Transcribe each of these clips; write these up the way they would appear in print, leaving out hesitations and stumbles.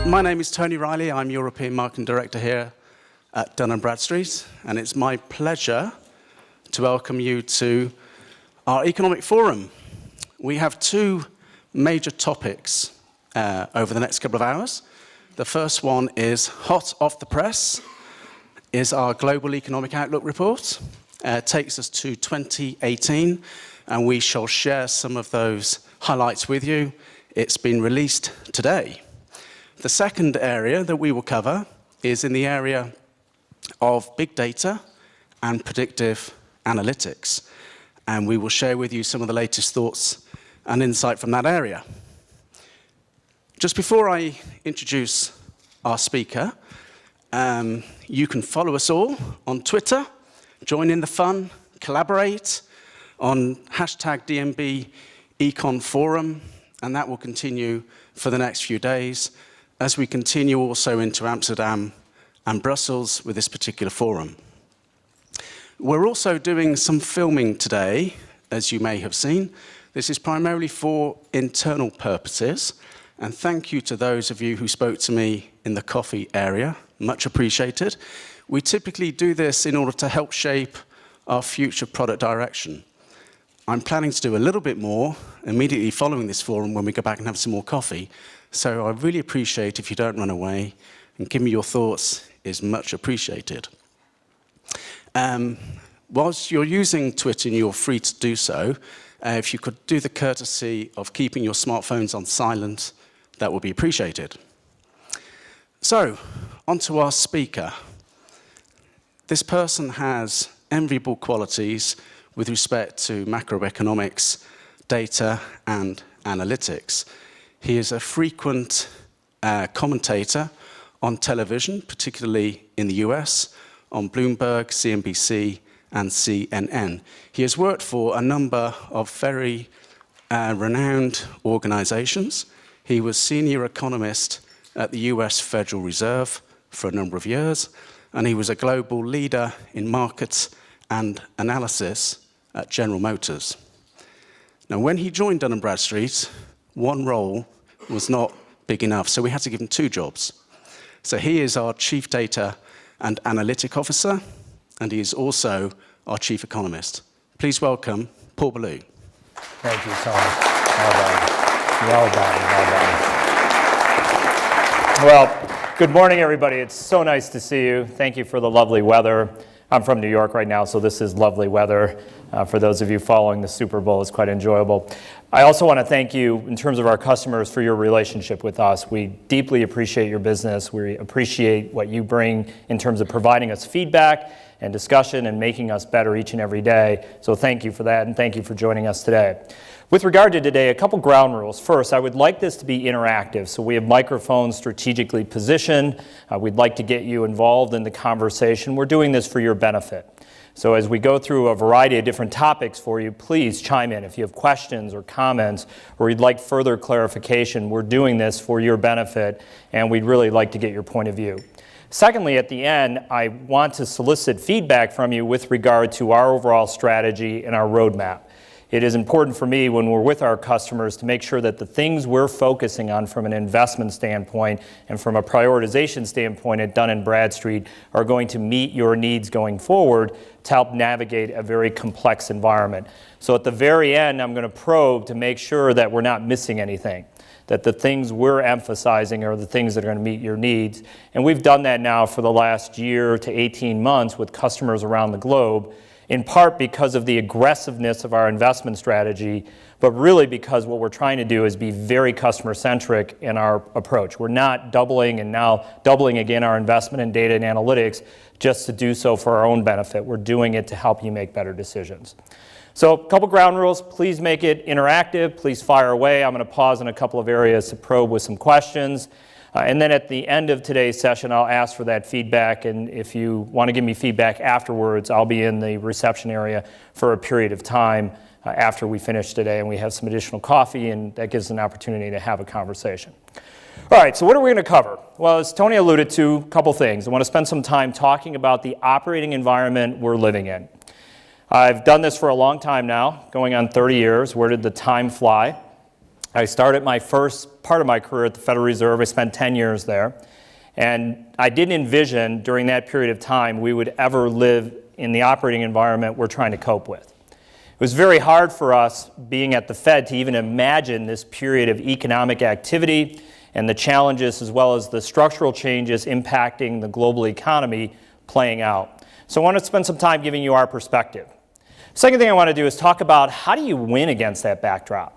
My name is Tony Riley. I'm European Marketing Director here at Dun & Bradstreet, and it's my pleasure to welcome you to our Economic Forum. We have two major topics over the next couple of hours. The first one is hot off the press, is our Global Economic Outlook report. It takes us to 2018, and we shall share some of those highlights with you. It's been released today. The second area that we will cover is in the area of big data and predictive analytics. And we will share with you some of the latest thoughts and insight from that area. Just before I introduce our speaker, you can follow us all on Twitter, join in the fun, collaborate on hashtag DNB Econ Forum, and that will continue for the next few days as we continue also into Amsterdam and Brussels with this particular forum. We're also doing some filming today, as you may have seen. This is primarily for internal purposes, and thank you to those of you who spoke to me in the coffee area, much appreciated. We typically do this in order to help shape our future product direction. I'm planning to do a little bit more immediately following this forum when we go back and have some more coffee. So I really appreciate if you don't run away and give me your thoughts is much appreciated. Whilst you're using Twitter and you're free to do so, if you could do the courtesy of keeping your smartphones on silent, that would be appreciated. So, on to our speaker. This person has enviable qualities with respect to macroeconomics, data, and analytics. He is a frequent commentator on television, particularly in the US, on Bloomberg, CNBC, and CNN. He has worked for a number of very renowned organizations. He was senior economist at the US Federal Reserve for a number of years, and he was a global leader in markets and analysis at General Motors. Now, when he joined Dun & Bradstreet, one role was not big enough, so we had to give him two jobs. So he is our Chief Data and Analytic Officer, and he is also our Chief Economist. Please welcome Paul Ballew. Thank you so much. Well done. Well, good morning, everybody. It's so nice to see you. Thank you for the lovely weather. I'm from New York right now, so this is lovely weather. For those of you following the Super Bowl, it's quite enjoyable. I also want to thank you, in terms of our customers, for your relationship with us. We deeply appreciate your business. We appreciate what you bring in terms of providing us feedback and discussion and making us better each and every day. So thank you for that, and thank you for joining us today. With regard to today, a couple ground rules. First, I would like this to be interactive, so we have microphones strategically positioned. We'd like to get you involved in the conversation. We're doing this for your benefit. So as we go through a variety of different topics for you, please chime in if you have questions or comments or you'd like further clarification. We're doing this for your benefit, and we'd really like to get your point of view. Secondly, at the end, I want to solicit feedback from you with regard to our overall strategy and our roadmap. It is important for me when we're with our customers to make sure that the things we're focusing on from an investment standpoint and from a prioritization standpoint at Dun & Bradstreet are going to meet your needs going forward to help navigate a very complex environment. So at the very end, I'm going to probe to make sure that we're not missing anything, that the things we're emphasizing are the things that are going to meet your needs. And we've done that now for the last year to 18 months with customers around the globe, in part because of the aggressiveness of our investment strategy, but really because what we're trying to do is be very customer-centric in our approach. We're not doubling and now doubling again our investment in data and analytics just to do so for our own benefit. We're doing it to help you make better decisions. So a couple ground rules. Please make it interactive. Please fire away. I'm going to pause in a couple of areas to probe with some questions. And then at the end of today's session, I'll ask for that feedback, and if you want to give me feedback afterwards, I'll be in the reception area for a period of time after we finish today, and we have some additional coffee, and that gives an opportunity to have a conversation. All right, so what are we going to cover? Well, as Tony alluded to, a couple things. I want to spend some time talking about the operating environment we're living in. I've done this for a long time now, going on 30 years. Where did the time fly? I started my first part of my career at the Federal Reserve. I spent 10 years there. And I didn't envision during that period of time we would ever live in the operating environment we're trying to cope with. It was very hard for us, being at the Fed, to even imagine this period of economic activity and the challenges as well as the structural changes impacting the global economy playing out. So I want to spend some time giving you our perspective. Second thing I want to do is talk about how do you win against that backdrop.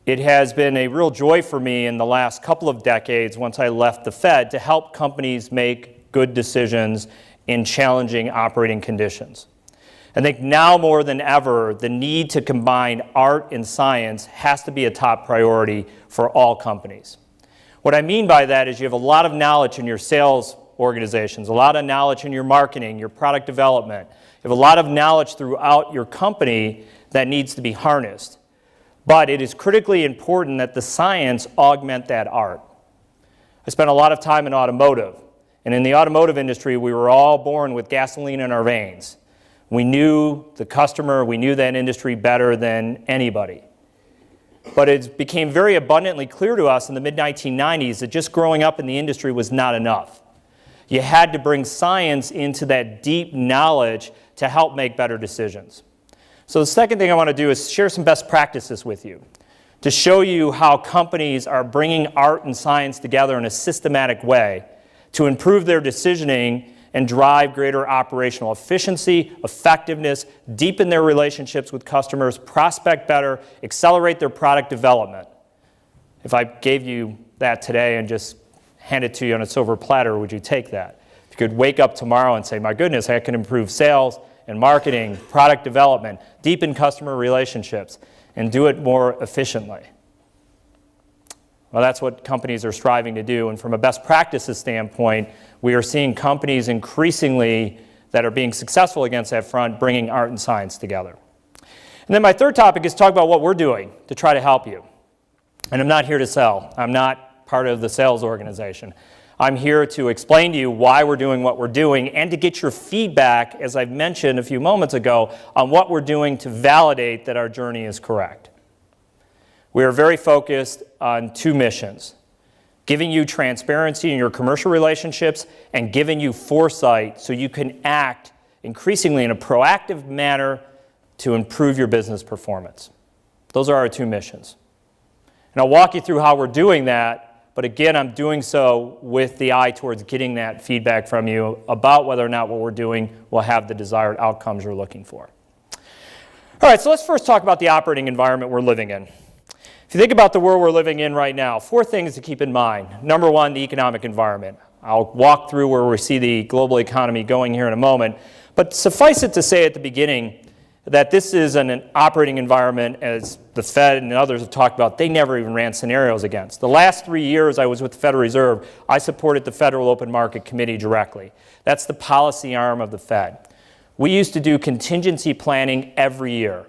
It has been a real joy for me in the last couple of decades, once I left the Fed, to help companies make good decisions in challenging operating conditions. I think now more than ever, the need to combine art and science has to be a top priority for all companies. What I mean by that is you have a lot of knowledge in your sales organizations, a lot of knowledge in your marketing, your product development. You have a lot of knowledge throughout your company that needs to be harnessed. But it is critically important that the science augment that art. I spent a lot of time in automotive. And in the automotive industry, we were all born with gasoline in our veins. We knew the customer, we knew that industry better than anybody. But it became very abundantly clear to us in the mid-1990s that just growing up in the industry was not enough. You had to bring science into that deep knowledge to help make better decisions. So the second thing I want to do is share some best practices with you to show you how companies are bringing art and science together in a systematic way to improve their decisioning and drive greater operational efficiency, effectiveness, deepen their relationships with customers, prospect better, accelerate their product development. If I gave you that today and just hand it to you on a silver platter, would you take that? If you could wake up tomorrow and say, my goodness, I can improve sales and marketing, product development, deepen customer relationships, and do it more efficiently. Well, that's what companies are striving to do. And from a best practices standpoint, we are seeing companies increasingly that are being successful against that front, bringing art and science together. And then my third topic is talk about what we're doing to try to help you. And I'm not here to sell. I'm not part of the sales organization. I'm here to explain to you why we're doing what we're doing and to get your feedback, as I've mentioned a few moments ago, on what we're doing to validate that our journey is correct. We are very focused on two missions: giving you transparency in your commercial relationships and giving you foresight so you can act increasingly in a proactive manner to improve your business performance. Those are our two missions. And I'll walk you through how we're doing that. But again, I'm doing so with the eye towards getting that feedback from you about whether or not what we're doing will have the desired outcomes you're looking for. All right, so let's first talk about the operating environment we're living in. If you think about the world we're living in right now, four things to keep in mind. Number one, the economic environment. I'll walk through where we see the global economy going here in a moment. But suffice it to say at the beginning that this is an operating environment, as the Fed and others have talked about, they never even ran scenarios against. The last 3 years I was with the Federal Reserve, I supported the Federal Open Market Committee directly. That's the policy arm of the Fed. We used to do contingency planning every year.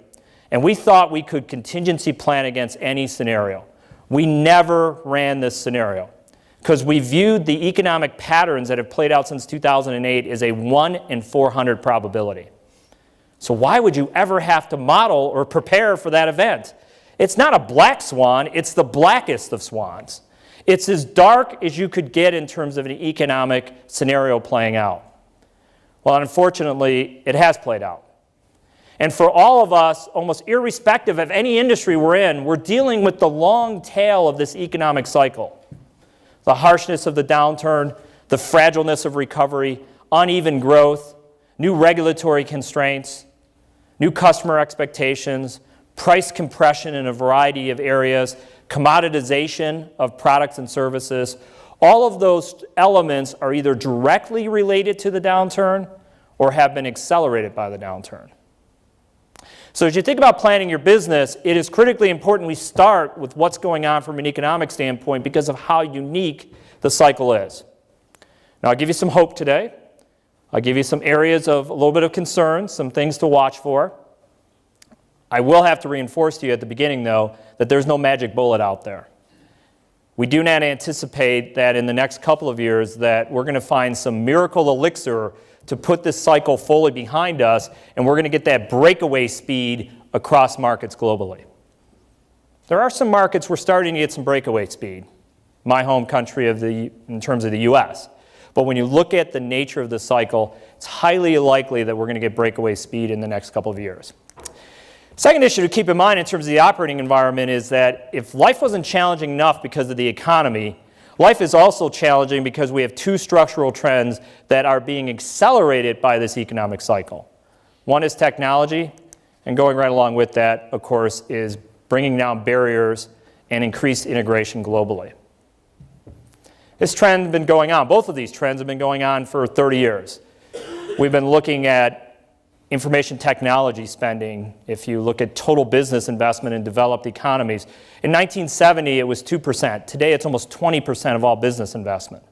And we thought we could contingency plan against any scenario. We never ran this scenario because we viewed the economic patterns that have played out since 2008 as a 1 in 400 probability. So why would you ever have to model or prepare for that event? It's not a black swan, it's the blackest of swans. It's as dark as you could get in terms of an economic scenario playing out. Well, unfortunately, it has played out. And for all of us, almost irrespective of any industry we're in, we're dealing with the long tail of this economic cycle. The harshness of the downturn, the fragileness of recovery, uneven growth, new regulatory constraints, new customer expectations, price compression in a variety of areas, commoditization of products and services. All of those elements are either directly related to the downturn or have been accelerated by the downturn. So as you think about planning your business, it is critically important we start with what's going on from an economic standpoint because of how unique the cycle is. Now, I'll give you some hope today. I'll give you some areas of a little bit of concern, some things to watch for. I will have to reinforce to you at the beginning, though, that there's no magic bullet out there. We do not anticipate that in the next couple of years that we're going to find some miracle elixir to put this cycle fully behind us, and we're going to get that breakaway speed across markets globally. There are some markets we're starting to get some breakaway speed. My home country in terms of the US. But when you look at the nature of the cycle, it's highly likely that we're going to get breakaway speed in the next couple of years. Second issue to keep in mind in terms of the operating environment is that if life wasn't challenging enough because of the economy, life is also challenging because we have two structural trends that are being accelerated by this economic cycle. One is technology, and going right along with that, of course, is bringing down barriers and increased integration globally. This trend has been going on. Both of these trends have been going on for 30 years. We've been looking at information technology spending. If you look at total business investment in developed economies, in 1970 it was 2%. Today it's almost 20% of all business investment.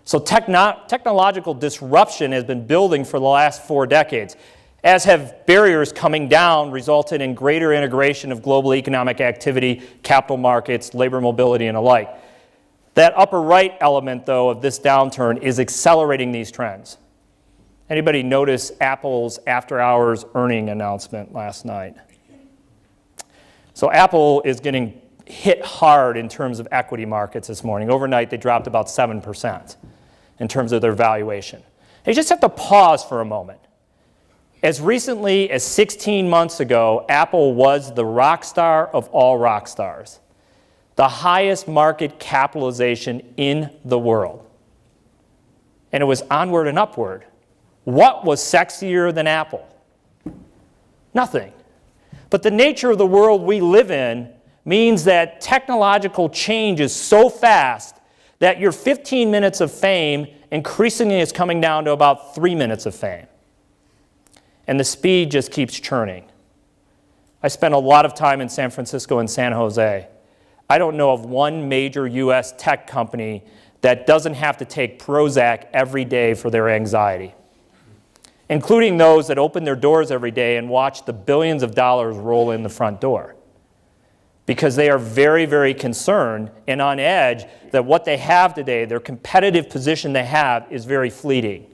So technological disruption has been building for the last 4 decades, as have barriers coming down resulted in greater integration of global economic activity, capital markets, labor mobility, and alike. That upper right element, though, of this downturn is accelerating these trends. Anybody notice Apple's after-hours earning announcement last night? So Apple is getting hit hard in terms of equity markets this morning. Overnight, they dropped about 7% in terms of their valuation. You just have to pause for a moment. As recently as 16 months ago, Apple was the rock star of all rock stars, the highest market capitalization in the world. And it was onward and upward. What was sexier than Apple? Nothing. But the nature of the world we live in means that technological change is so fast that your 15 minutes of fame increasingly is coming down to about 3 minutes of fame. And the speed just keeps churning. I spent a lot of time in San Francisco and San Jose. I don't know of one major US tech company that doesn't have to take Prozac every day for their anxiety, including those that open their doors every day and watch the billions of dollars roll in the front door. Because they are very, very concerned and on edge that what they have today, their competitive position they have, is very fleeting.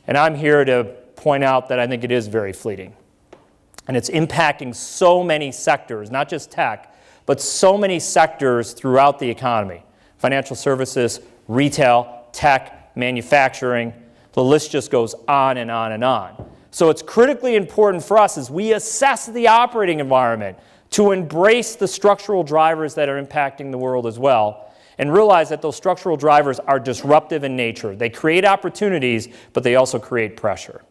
And I'm here to point out that I think it is very fleeting. And it's impacting so many sectors, not just tech, but so many sectors throughout the economy. Financial services, retail, tech, manufacturing, the list just goes on and on and on. So it's critically important for us as we assess the operating environment to embrace the structural drivers that are impacting the world as well, and realize that those structural drivers are disruptive in nature. They create opportunities, but they also create pressure.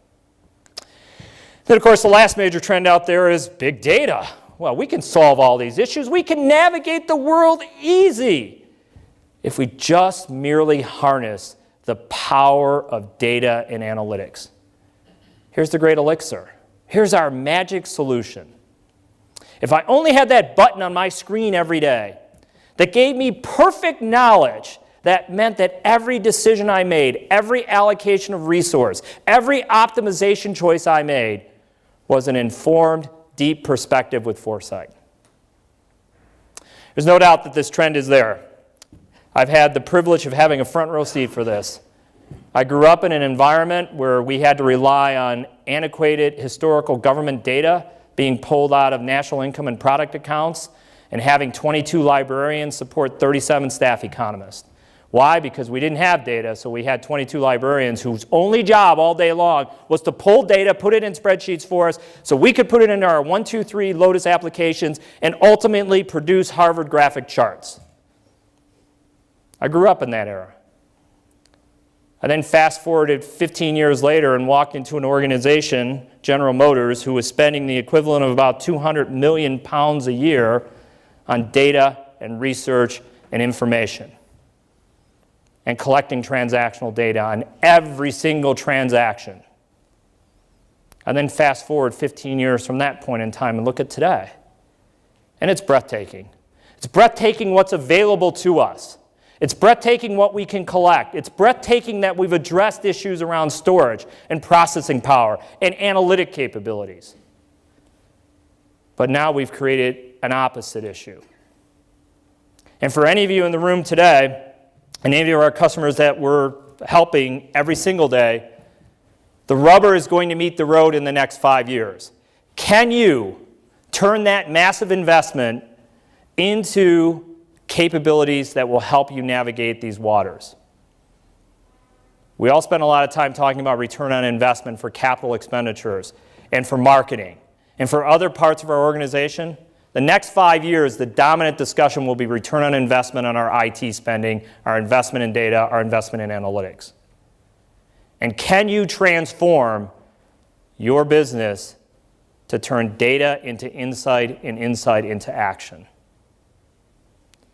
Then, of course, the last major trend out there is big data. Well, we can solve all these issues. We can navigate the world easy if we just merely harness the power of data and analytics. Here's the great elixir. Here's our magic solution. If I only had that button on my screen every day that gave me perfect knowledge, that meant that every decision I made, every allocation of resource, every optimization choice I made was an informed, deep perspective with foresight. There's no doubt that this trend is there. I've had the privilege of having a front row seat for this. I grew up in an environment where we had to rely on antiquated historical government data being pulled out of national income and product accounts and having 22 librarians support 37 staff economists. Why? Because we didn't have data, so we had 22 librarians whose only job all day long was to pull data, put it in spreadsheets for us, so we could put it into our 1, 2, 3 Lotus applications and ultimately produce Harvard graphic charts. I grew up in that era. I then fast forwarded 15 years later and walked into an organization, General Motors, who was spending the equivalent of about 200 million pounds a year on data and research and information, and collecting transactional data on every single transaction. And then fast forward 15 years from that point in time and look at today. And it's breathtaking. It's breathtaking what's available to us. It's breathtaking what we can collect. It's breathtaking that we've addressed issues around storage and processing power and analytic capabilities. But now we've created an opposite issue. And for any of you in the room today, and any of our customers that we're helping every single day, the rubber is going to meet the road in the next 5 years. Can you turn that massive investment into capabilities that will help you navigate these waters. We all spend a lot of time talking about return on investment for capital expenditures and for marketing and for other parts of our organization. The next 5 years, the dominant discussion will be return on investment on our IT spending, our investment in data, our investment in analytics. And can you transform your business to turn data into insight and insight into action?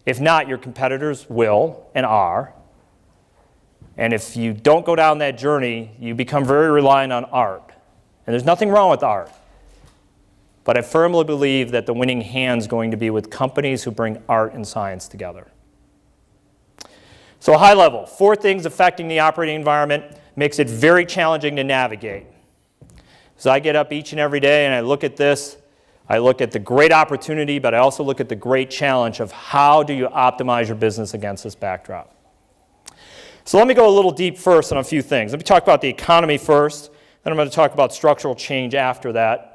If not, your competitors will and are. And if you don't go down that journey, you become very reliant on art. And there's nothing wrong with art. But I firmly believe that the winning hand is going to be with companies who bring art and science together. So high level, 4 things affecting the operating environment makes it very challenging to navigate. As I get up each and every day and I look at this, I look at the great opportunity, but I also look at the great challenge of how do you optimize your business against this backdrop. So let me go a little deep first on a few things. Let me talk about the economy first, then I'm going to talk about structural change after that.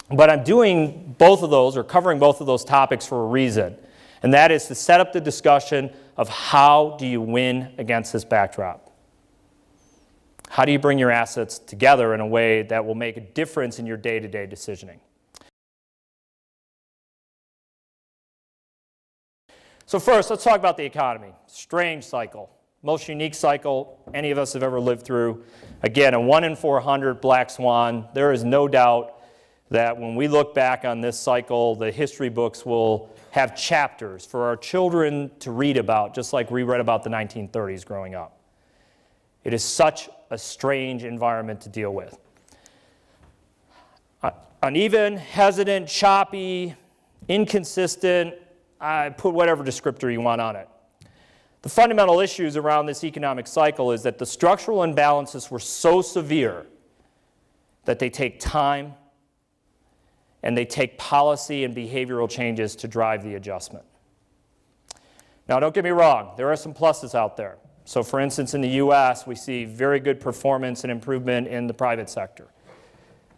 But I'm doing both of those, or covering both of those topics for a reason, and that is to set up the discussion of how do you win against this backdrop. How do you bring your assets together in a way that will make a difference in your day-to-day decisioning? So first, let's talk about the economy. Strange cycle. Most unique cycle any of us have ever lived through. Again, a 1 in 400 black swan. There is no doubt that when we look back on this cycle, the history books will have chapters for our children to read about, just like we read about the 1930s growing up. It is such a strange environment to deal with. Uneven, hesitant, choppy, inconsistent, put whatever descriptor you want on it. The fundamental issues around this economic cycle is that the structural imbalances were so severe that they take time and they take policy and behavioral changes to drive the adjustment. Now, don't get me wrong, there are some pluses out there. So for instance, in the US, we see very good performance and improvement in the private sector.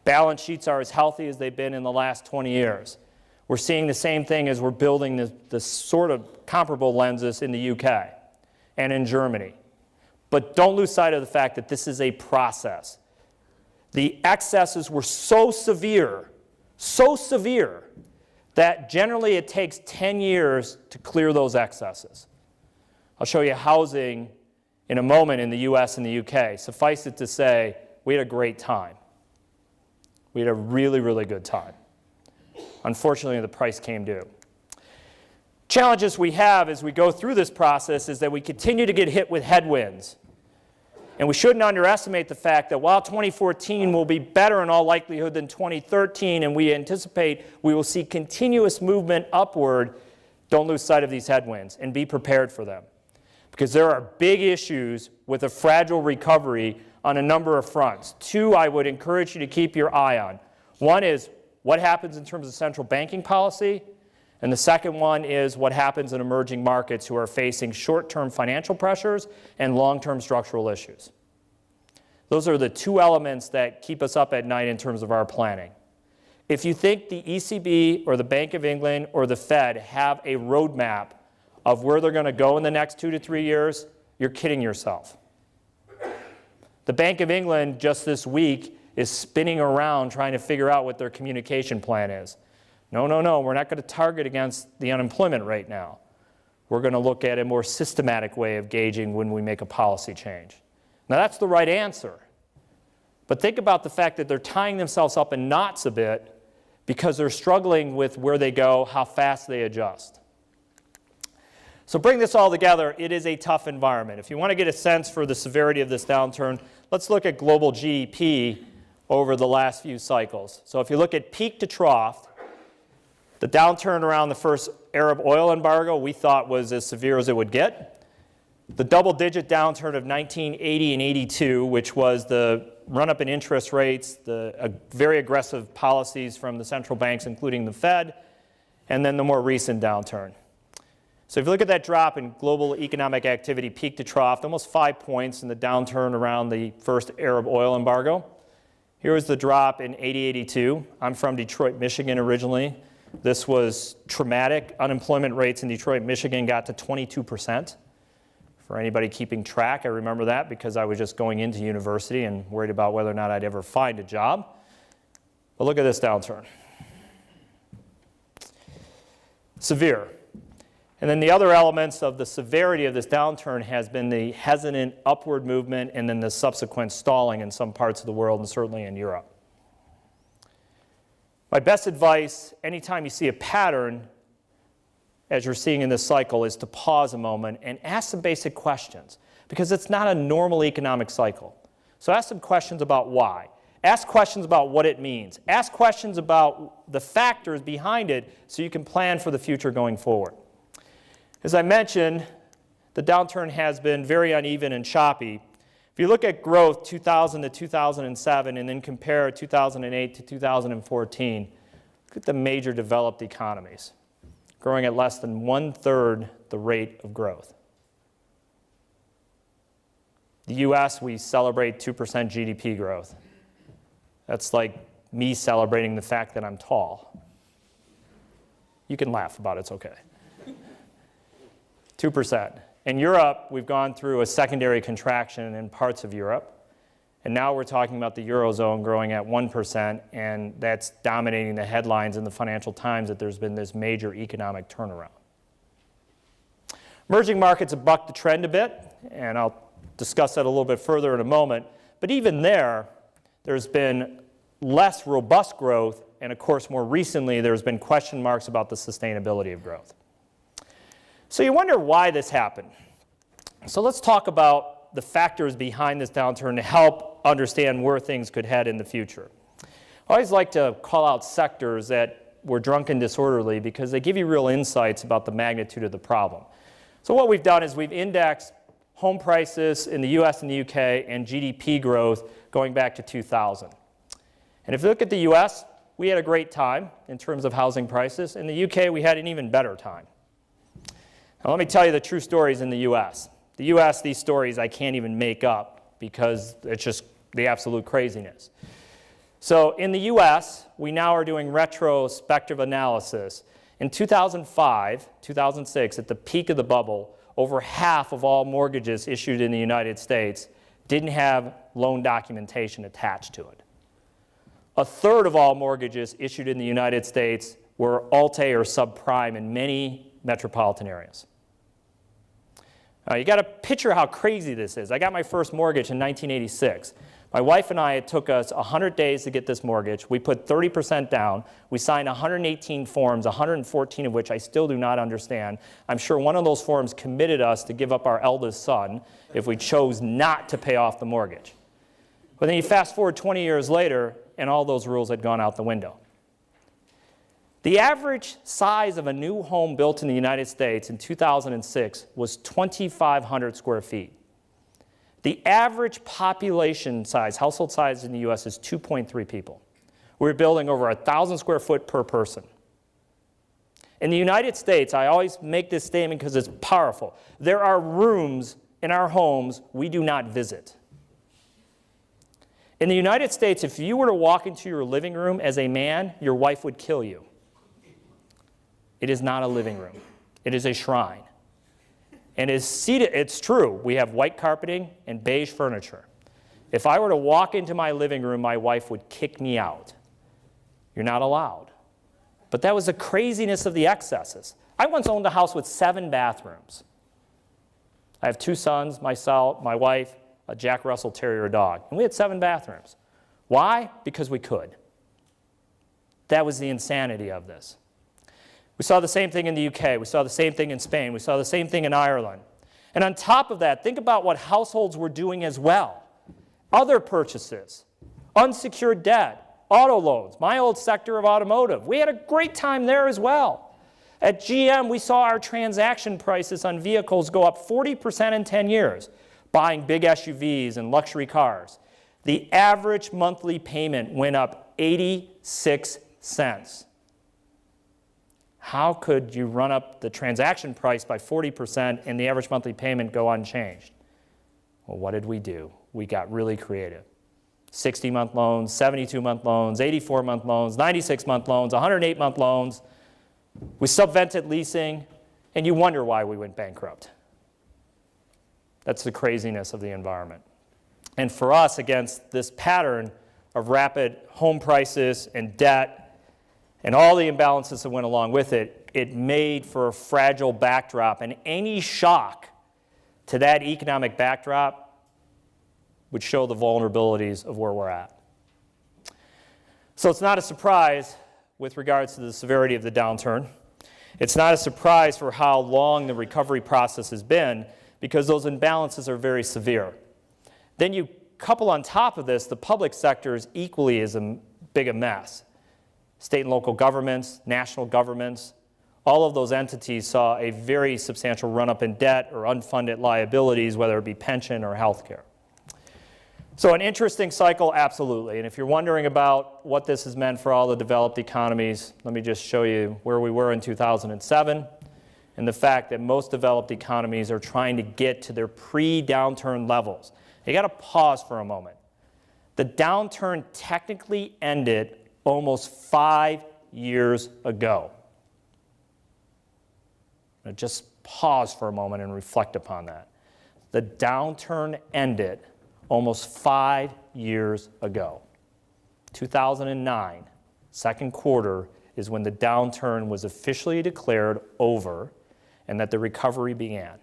Balance sheets are as healthy as they've been in the last 20 years. We're seeing the same thing as we're building the sort of comparable lenses in the UK and in Germany. But don't lose sight of the fact that this is a process. The excesses were so severe that generally it takes 10 years to clear those excesses. I'll show you housing in a moment in the US and the UK. Suffice it to say, we had a great time. We had a really, really good time. Unfortunately, the price came due. Challenges we have as we go through this process is that we continue to get hit with headwinds. And we shouldn't underestimate the fact that while 2014 will be better in all likelihood than 2013, and we anticipate we will see continuous movement upward, don't lose sight of these headwinds and be prepared for them. Because there are big issues with a fragile recovery on a number of fronts. 2, I would encourage you to keep your eye on. One is what happens in terms of central banking policy, and the second one is what happens in emerging markets who are facing short-term financial pressures and long-term structural issues. Those are the 2 elements that keep us up at night in terms of our planning. If you think the ECB or the Bank of England or the Fed have a roadmap of where they're going to go in the next 2 to 3 years, you're kidding yourself. The Bank of England just this week is spinning around trying to figure out what their communication plan is. No, we're not going to target against the unemployment rate now. We're going to look at a more systematic way of gauging when we make a policy change. Now, that's the right answer. But think about the fact that they're tying themselves up in knots a bit because they're struggling with where they go, how fast they adjust. So bring this all together, it is a tough environment. If you want to get a sense for the severity of this downturn, let's look at global GDP over the last few cycles. So if you look at peak to trough, the downturn around the first Arab oil embargo we thought was as severe as it would get. The double-digit downturn of 1980 and 82, which was the run-up in interest rates, the very aggressive policies from the central banks, including the Fed, and then the more recent downturn. So if you look at that drop in global economic activity peak to trough, almost 5 points in the downturn around the first Arab oil embargo. Here was the drop in 80-82. I'm from Detroit, Michigan originally. This was traumatic. Unemployment rates in Detroit, Michigan got to 22%. For anybody keeping track, I remember that because I was just going into university and worried about whether or not I'd ever find a job. But look at this downturn. Severe. And then the other elements of the severity of this downturn has been the hesitant upward movement and then the subsequent stalling in some parts of the world and certainly in Europe. My best advice, anytime you see a pattern, as you're seeing in this cycle, is to pause a moment and ask some basic questions, because it's not a normal economic cycle. So ask some questions about why. Ask questions about what it means. Ask questions about the factors behind it so you can plan for the future going forward. As I mentioned, the downturn has been very uneven and choppy. If you look at growth 2000 to 2007 and then compare 2008 to 2014, look at the major developed economies, growing at less than 1/3 the rate of growth. The US, we celebrate 2% GDP growth. That's like me celebrating the fact that I'm tall. You can laugh about it, it's okay. 2%. In Europe, we've gone through a secondary contraction in parts of Europe. And now we're talking about the Eurozone growing at 1%, and that's dominating the headlines in the Financial Times that there's been this major economic turnaround. Emerging markets have bucked the trend a bit, and I'll discuss that a little bit further in a moment. But even there's been less robust growth, and of course, more recently, there's been question marks about the sustainability of growth. So you wonder why this happened. So let's talk about the factors behind this downturn to help understand where things could head in the future. I always like to call out sectors that were drunk and disorderly because they give you real insights about the magnitude of the problem. So what we've done is we've indexed home prices in the US and the UK and GDP growth going back to 2000. And if you look at the US, we had a great time in terms of housing prices. In the UK, we had an even better time. Now let me tell you the true stories in the US. The US, these stories I can't even make up because it's just the absolute craziness. So in the US, we now are doing retrospective analysis. In 2005, 2006, at the peak of the bubble, over half of all mortgages issued in the United States didn't have loan documentation attached to it. 1/3 of all mortgages issued in the United States were Alt-A or subprime in many metropolitan areas. You got to picture how crazy this is. I got my first mortgage in 1986. My wife and I, it took us 100 days to get this mortgage. We put 30% down. We signed 118 forms, 114 of which I still do not understand. I'm sure one of those forms committed us to give up our eldest son if we chose not to pay off the mortgage. But then you fast forward 20 years later, and all those rules had gone out the window. The average size of a new home built in the United States in 2006 was 2,500 square feet. The average population size, household size in the US is 2.3 people. We're building over 1,000 square foot per person. In the United States, I always make this statement because it's powerful. There are rooms in our homes we do not visit. In the United States, if you were to walk into your living room as a man, your wife would kill you. It is not a living room. It is a shrine. And it's true, we have white carpeting and beige furniture. If I were to walk into my living room, my wife would kick me out. You're not allowed. But that was the craziness of the excesses. I once owned a house with 7 bathrooms. I have 2 sons, myself, my wife, a Jack Russell Terrier dog. And we had 7 bathrooms. Why? Because we could. That was the insanity of this. We saw the same thing in the UK. We saw the same thing in Spain. We saw the same thing in Ireland. And on top of that, think about what households were doing as well. Other purchases, unsecured debt, auto loans, my old sector of automotive. We had a great time there as well. At GM, we saw our transaction prices on vehicles go up 40% in 10 years, buying big SUVs and luxury cars. The average monthly payment went up 86 cents. How could you run up the transaction price by 40% and the average monthly payment go unchanged? Well, what did we do? We got really creative. 60-month loans, 72-month loans, 84-month loans, 96-month loans, 108-month loans. We subvented leasing, and you wonder why we went bankrupt. That's the craziness of the environment. And for us, against this pattern of rapid home prices and debt and all the imbalances that went along with it, it made for a fragile backdrop. And any shock to that economic backdrop would show the vulnerabilities of where we're at. So it's not a surprise with regards to the severity of the downturn. It's not a surprise for how long the recovery process has been, because those imbalances are very severe. Then you couple on top of this, the public sector is equally as big a mess. State and local governments, national governments, all of those entities saw a very substantial run-up in debt or unfunded liabilities, whether it be pension or health care. So an interesting cycle, absolutely. And if you're wondering about what this has meant for all the developed economies, let me just show you where we were in 2007 and the fact that most developed economies are trying to get to their pre-downturn levels. You got to pause for a moment. The downturn technically ended almost 5 years ago. Now just pause for a moment and reflect upon that. The downturn ended almost 5 years ago. 2009, second quarter, is when the downturn was officially declared over and that the recovery began.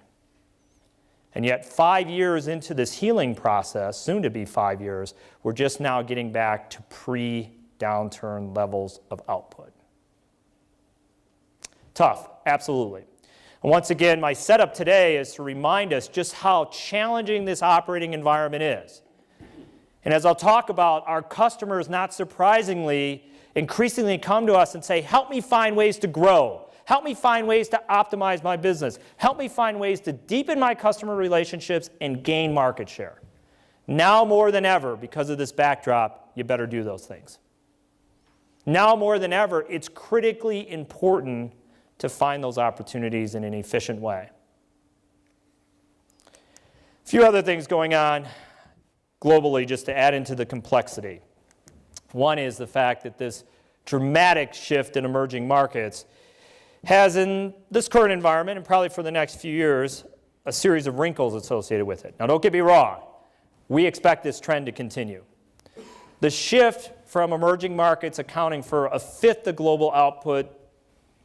And yet 5 years into this healing process, soon to be 5 years, we're just now getting back to pre-downturn levels of output. Tough, absolutely. And once again, my setup today is to remind us just how challenging this operating environment is. And as I'll talk about, our customers, not surprisingly, increasingly come to us and say, help me find ways to grow. Help me find ways to optimize my business. Help me find ways to deepen my customer relationships and gain market share. Now more than ever, because of this backdrop, you better do those things. Now more than ever, it's critically important to find those opportunities in an efficient way. A few other things going on globally just to add into the complexity. One is the fact that this dramatic shift in emerging markets has, in this current environment, and probably for the next few years, a series of wrinkles associated with it. Now, don't get me wrong. We expect this trend to continue. The shift from emerging markets accounting for a fifth of global output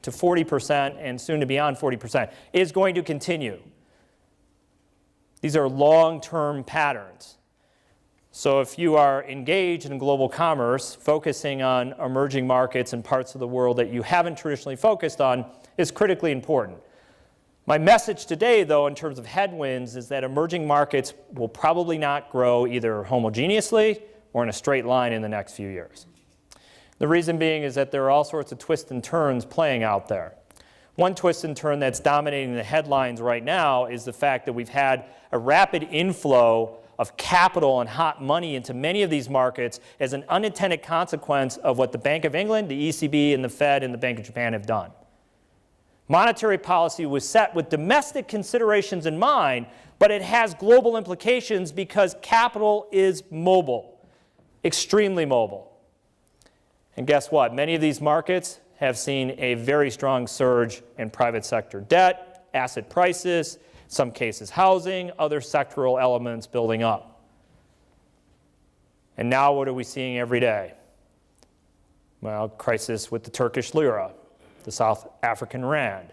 to 40% and soon to beyond 40% is going to continue. These are long-term patterns. So if you are engaged in global commerce, focusing on emerging markets and parts of the world that you haven't traditionally focused on is critically important. My message today, though, in terms of headwinds, is that emerging markets will probably not grow either homogeneously or in a straight line in the next few years. The reason being is that there are all sorts of twists and turns playing out there. One twist and turn that's dominating the headlines right now is the fact that we've had a rapid inflow of capital and hot money into many of these markets as an unintended consequence of what the Bank of England, the ECB, and the Fed and the Bank of Japan have done. Monetary policy was set with domestic considerations in mind, but it has global implications because capital is mobile, extremely mobile. And guess what? Many of these markets have seen a very strong surge in private sector debt, asset prices, some cases housing, other sectoral elements building up. And now what are we seeing every day? Well, crisis with the Turkish lira, the South African rand,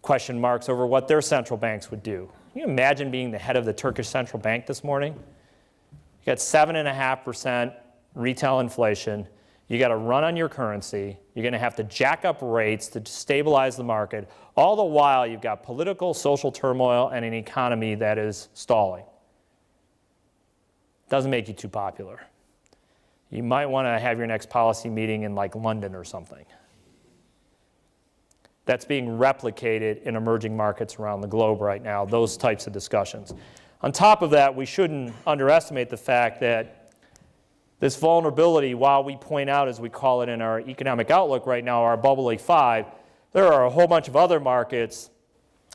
question marks over what their central banks would do. Can you imagine being the head of the Turkish central bank this morning? You got 7.5% retail inflation. You got to run on your currency. You're going to have to jack up rates to stabilize the market. All the while, you've got political, social turmoil, and an economy that is stalling. Doesn't make you too popular. You might want to have your next policy meeting in like London or something. That's being replicated in emerging markets around the globe right now, those types of discussions. On top of that, we shouldn't underestimate the fact that this vulnerability, while we point out, as we call it in our economic outlook right now, our bubbly five, there are a whole bunch of other markets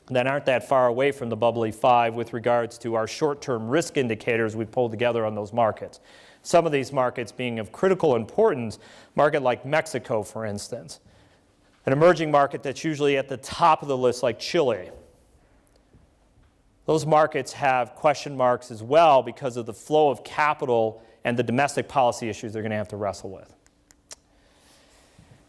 that aren't that far away from the bubbly five with regards to our short-term risk indicators we pulled together on those markets. Some of these markets being of critical importance, market like Mexico, for instance. An emerging market that's usually at the top of the list, like Chile. Those markets have question marks as well because of the flow of capital and the domestic policy issues they're going to have to wrestle with.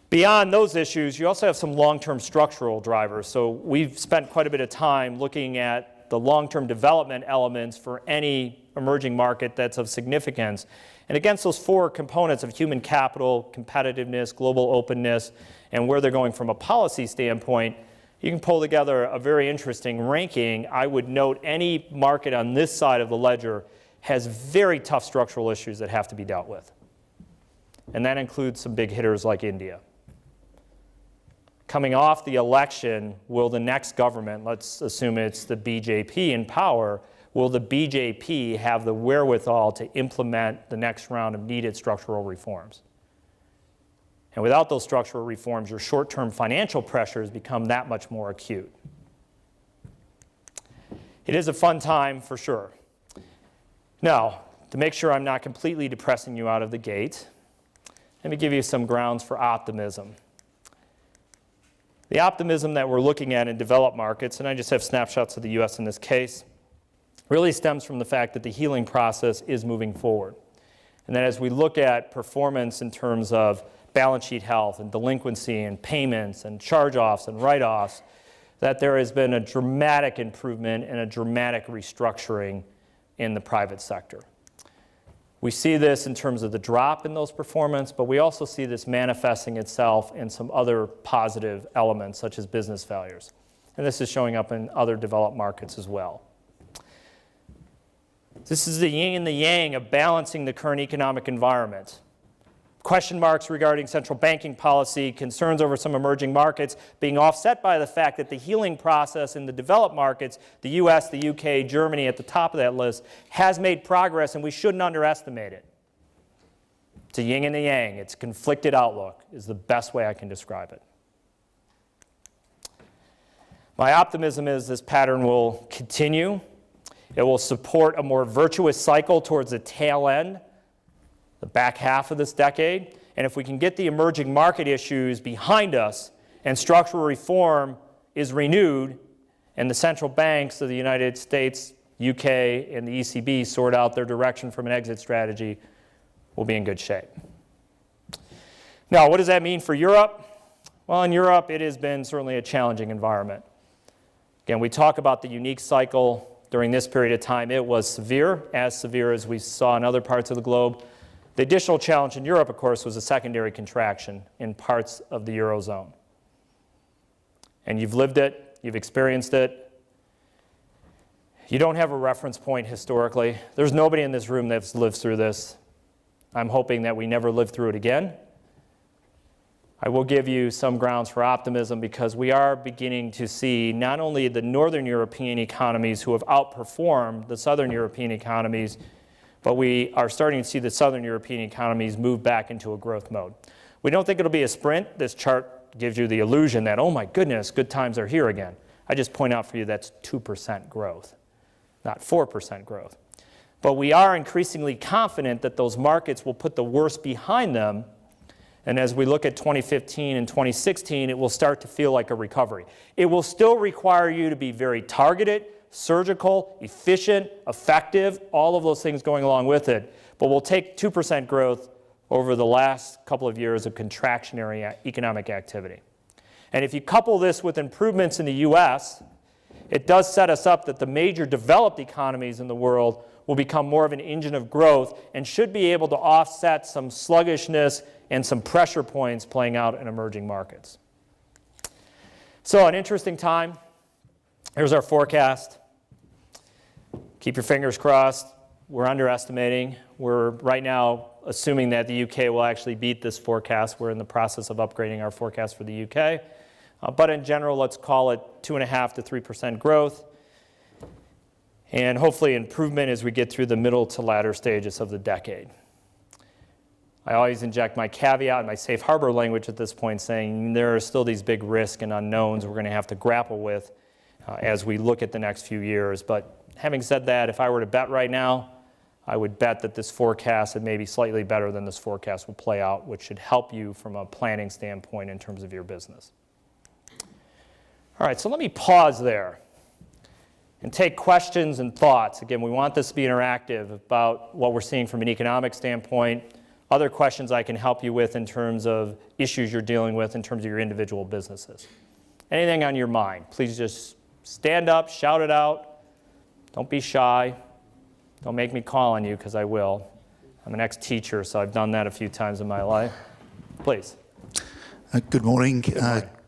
Beyond those issues, you also have some long-term structural drivers. So we've spent quite a bit of time looking at the long-term development elements for any emerging market that's of significance. And against those four components of human capital, competitiveness, global openness, and where they're going from a policy standpoint, you can pull together a very interesting ranking. I would note any market on this side of the ledger has very tough structural issues that have to be dealt with. And that includes some big hitters like India. Coming off the election, will the next government, let's assume it's the BJP in power, will the BJP have the wherewithal to implement the next round of needed structural reforms? And without those structural reforms, your short-term financial pressures become that much more acute. It is a fun time for sure. Now, to make sure I'm not completely depressing you out of the gate, let me give you some grounds for optimism. The optimism that we're looking at in developed markets, and I just have snapshots of the US in this case, really stems from the fact that the healing process is moving forward. And that as we look at performance in terms of balance sheet health and delinquency and payments and charge-offs and write-offs, that there has been a dramatic improvement and a dramatic restructuring in the private sector. We see this in terms of the drop in those performance, but we also see this manifesting itself in some other positive elements, such as business failures. And this is showing up in other developed markets as well. This is the yin and the yang of balancing the current economic environment. Question marks regarding central banking policy, concerns over some emerging markets being offset by the fact that the healing process in the developed markets, the US, the UK, Germany at the top of that list, has made progress, and we shouldn't underestimate it. It's a yin and a yang. It's a conflicted outlook is the best way I can describe it. My optimism is this pattern will continue. It will support a more virtuous cycle towards the tail end, the back half of this decade. And if we can get the emerging market issues behind us and structural reform is renewed and the central banks of the United States, UK, and the ECB sort out their direction from an exit strategy, we'll be in good shape. Now, what does that mean for Europe? Well, in Europe, it has been certainly a challenging environment. Again, we talk about the unique cycle during this period of time. It was severe as we saw in other parts of the globe. The additional challenge in Europe, of course, was a secondary contraction in parts of the Eurozone. And you've lived it, you've experienced it. You don't have a reference point historically. There's nobody in this room that's lived through this. I'm hoping that we never live through it again. I will give you some grounds for optimism because we are beginning to see not only the Northern European economies who have outperformed the Southern European economies, but we are starting to see the Southern European economies move back into a growth mode. We don't think it'll be a sprint. This chart gives you the illusion that, oh my goodness, good times are here again. I just point out for you that's 2% growth, not 4% growth. But we are increasingly confident that those markets will put the worst behind them. And as we look at 2015 and 2016, it will start to feel like a recovery. It will still require you to be very targeted, surgical, efficient, effective, all of those things going along with it. But we'll take 2% growth over the last couple of years of contractionary economic activity. And if you couple this with improvements in the US, it does set us up that the major developed economies in the world will become more of an engine of growth and should be able to offset some sluggishness and some pressure points playing out in emerging markets. So an interesting time. Here's our forecast. Keep your fingers crossed. We're underestimating. We're right now assuming that the UK will actually beat this forecast. We're in the process of upgrading our forecast for the UK. But in general, let's call it 2.5% to 3% growth. And hopefully improvement as we get through the middle to latter stages of the decade. I always inject my caveat and my safe harbor language at this point saying there are still these big risks and unknowns we're going to have to grapple with as we look at the next few years. But having said that, if I were to bet right now, I would bet that this forecast and maybe slightly better than this forecast will play out, which should help you from a planning standpoint in terms of your business. All right, so let me pause there and take questions and thoughts. Again, we want this to be interactive about what we're seeing from an economic standpoint, other questions I can help you with in terms of issues you're dealing with in terms of your individual businesses. Anything on your mind, please just stand up, shout it out. Don't be shy. Don't make me call on you, because I will. I'm an ex-teacher, so I've done that a few times in my life. Please. Good morning.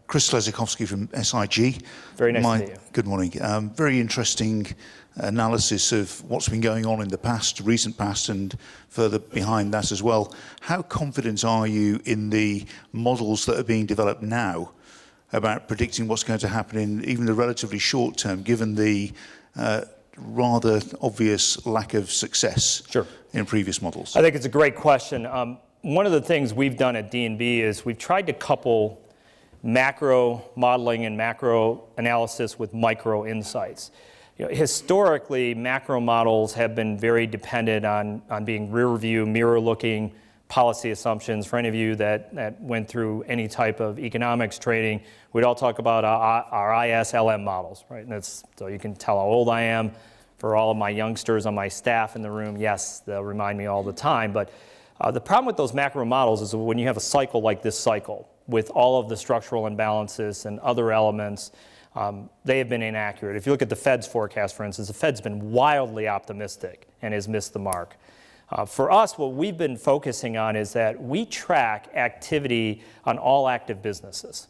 Chris Slezakowski from SIG. Very nice to meet you. Good morning. Very interesting analysis of what's been going on in the past, recent past, and further behind that as well. How confident are you in the models that are being developed now about predicting what's going to happen in even the relatively short term, given the rather obvious lack of success in previous models? I think it's a great question. One of the things we've done at D&B is we've tried to couple macro modeling and macro analysis with micro insights. Historically, macro models have been very dependent on being rear view, mirror-looking policy assumptions. For any of you that went through any type of economics training, we'd all talk about our ISLM models, right? And that's, so you can tell how old I am. For all of my youngsters on my staff in the room, yes, they'll remind me all the time. But the problem with those macro models is when you have a cycle like this cycle, with all of the structural imbalances and other elements, they have been inaccurate. If you look at the Fed's forecast, for instance, the Fed's been wildly optimistic and has missed the mark. For us, what we've been focusing on is that we track activity on all active businesses.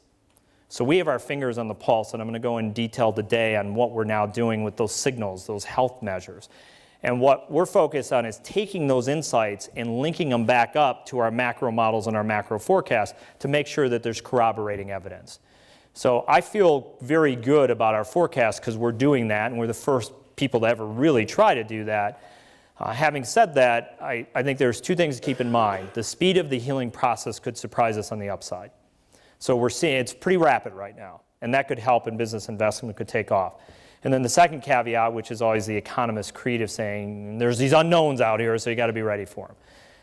So we have our fingers on the pulse, and I'm going to go in detail today on what we're now doing with those signals, those health measures. And what we're focused on is taking those insights and linking them back up to our macro models and our macro forecasts to make sure that there's corroborating evidence. So I feel very good about our forecast because we're doing that, and we're the first people to ever really try to do that. Having said that, I think there's two things to keep in mind. The speed of the healing process could surprise us on the upside. So we're seeing it's pretty rapid right now, and that could help in business investment, could take off. And then the second caveat, which is always the economist's creed of saying, there's these unknowns out here, so you got to be ready for them.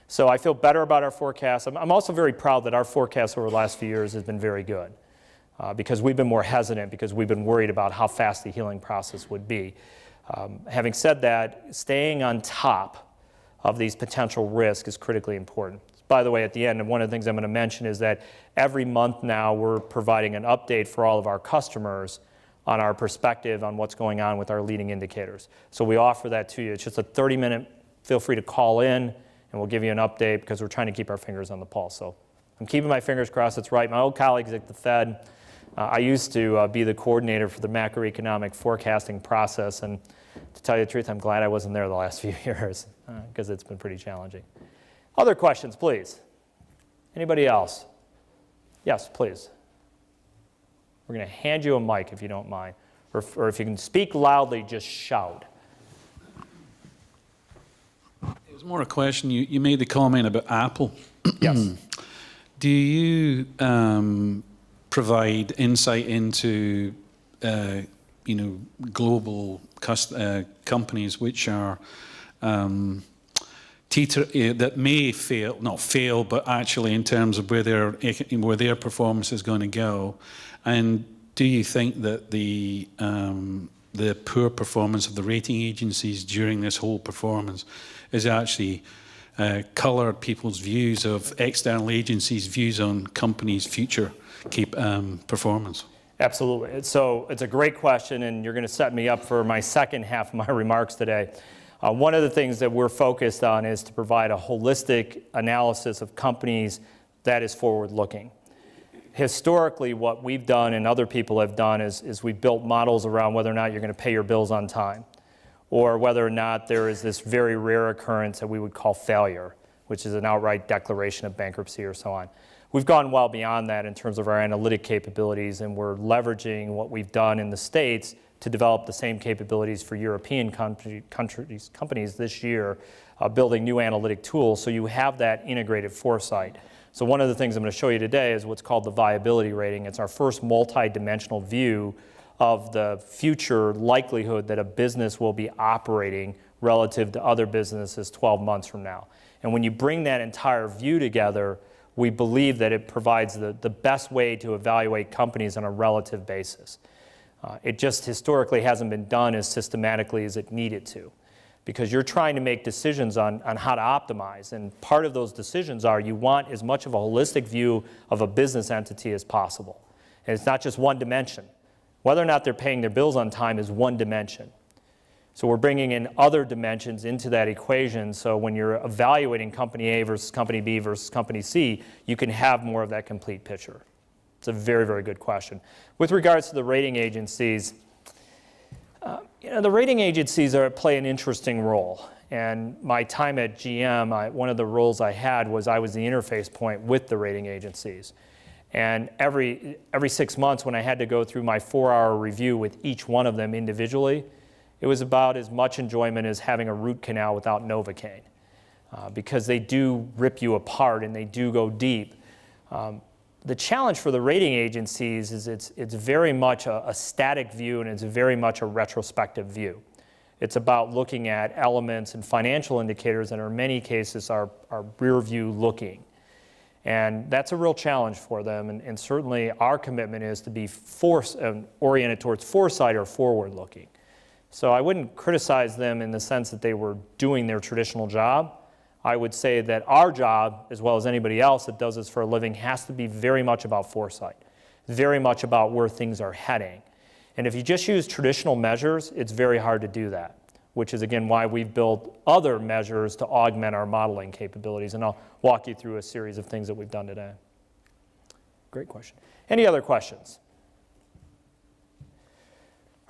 So I feel better about our forecast. I'm also very proud that our forecast over the last few years has been very good because we've been more hesitant, because we've been worried about how fast the healing process would be. Having said that, staying on top of these potential risks is critically important. By the way, at the end, and one of the things I'm going to mention is that every month now we're providing an update for all of our customers on our perspective on what's going on with our leading indicators. So we offer that to you. It's just a 30-minute, feel free to call in, and we'll give you an update because we're trying to keep our fingers on the pulse. So I'm keeping my fingers crossed it's right. My old colleagues at the Fed, I used to be the coordinator for the macroeconomic forecasting process, and to tell you the truth, I'm glad I wasn't there the last few years because it's been pretty challenging. Other questions, please? Anybody else? Yes, please. We're going to hand you a mic if you don't mind. Or if you can speak loudly, just shout. It was more a question. You made the comment about Apple. Yes. Do you provide insight into global companies which are that may not fail, but actually in terms of where their performance is going to go? And do you think that the poor performance of the rating agencies during this whole performance is actually colored people's views of external agencies' views on companies' future performance? Absolutely. So it's a great question, and you're going to set me up for my second half of my remarks today. One of the things that we're focused on is to provide a holistic analysis of companies that is forward-looking. Historically, what we've done and other people have done is we've built models around whether or not you're going to pay your bills on time, or whether or not there is this very rare occurrence that we would call failure, which is an outright declaration of bankruptcy or so on. We've gone well beyond that in terms of our analytic capabilities, and we're leveraging what we've done in the States to develop the same capabilities for European companies this year, building new analytic tools so you have that integrated foresight. So one of the things I'm going to show you today is what's called the viability rating. It's our first multi-dimensional view of the future likelihood that a business will be operating relative to other businesses 12 months from now. And when you bring that entire view together, We believe that it provides the best way to evaluate companies on a relative basis. It just historically hasn't been done as systematically as it needed to, because you're trying to make decisions on how to optimize. And part of those decisions are you want as much of a holistic view of a business entity as possible. And it's not just one dimension. Whether or not they're paying their bills on time is one dimension. So we're bringing in other dimensions into that equation, so when you're evaluating company A versus company B versus company C, you can have more of that complete picture. It's a very, very good question. With regards to the rating agencies, the rating agencies play an interesting role. And my time at GM, one of the roles I had was I was the interface point with the rating agencies. And every 6 months when I had to go through my 4-hour review with each one of them individually, it was about as much enjoyment as having a root canal without Novocaine, because they do rip you apart and they do go deep. The challenge for the rating agencies is it's very much a static view, and it's very much a retrospective view. It's about looking at elements and financial indicators that in many cases are rear view looking. And that's a real challenge for them, and certainly our commitment is to be oriented towards foresight or forward looking. So I wouldn't criticize them in the sense that they were doing their traditional job. I would say that our job, as well as anybody else that does this for a living, has to be very much about foresight, very much about where things are heading. And if you just use traditional measures, it's very hard to do that, which is, again, why we've built other measures to augment our modeling capabilities. And I'll walk you through a series of things that we've done today. Great question. Any other questions?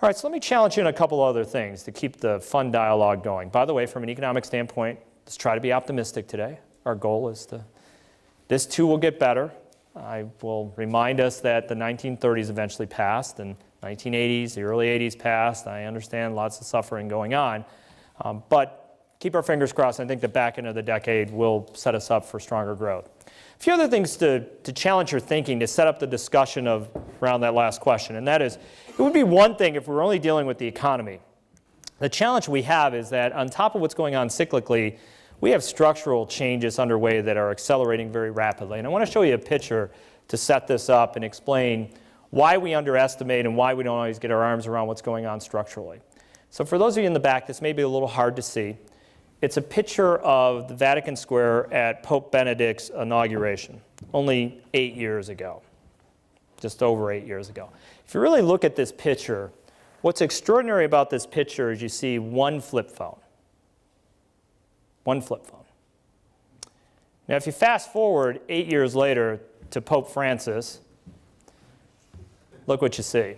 All right, so let me challenge you on a couple other things to keep the fun dialogue going. By the way, from an economic standpoint, let's try to be optimistic today. Our goal is this too will get better. I will remind us that the 1930s eventually passed, and 1980s, the early 80s passed. I understand lots of suffering going on, but keep our fingers crossed. I think the back end of the decade will set us up for stronger growth. A few other things to challenge your thinking to set up the discussion around that last question, and that is, it would be one thing if we were only dealing with the economy. The challenge we have is that on top of what's going on cyclically, we have structural changes underway that are accelerating very rapidly. And I want to show you a picture to set this up and explain why we underestimate and why we don't always get our arms around what's going on structurally. So for those of you in the back, this may be a little hard to see. It's a picture of the Vatican Square at Pope Benedict's inauguration, only 8 years ago, just over 8 years ago. If you really look at this picture, what's extraordinary about this picture is you see one flip phone. One flip phone. Now, if you fast forward 8 years later to Pope Francis, look what you see.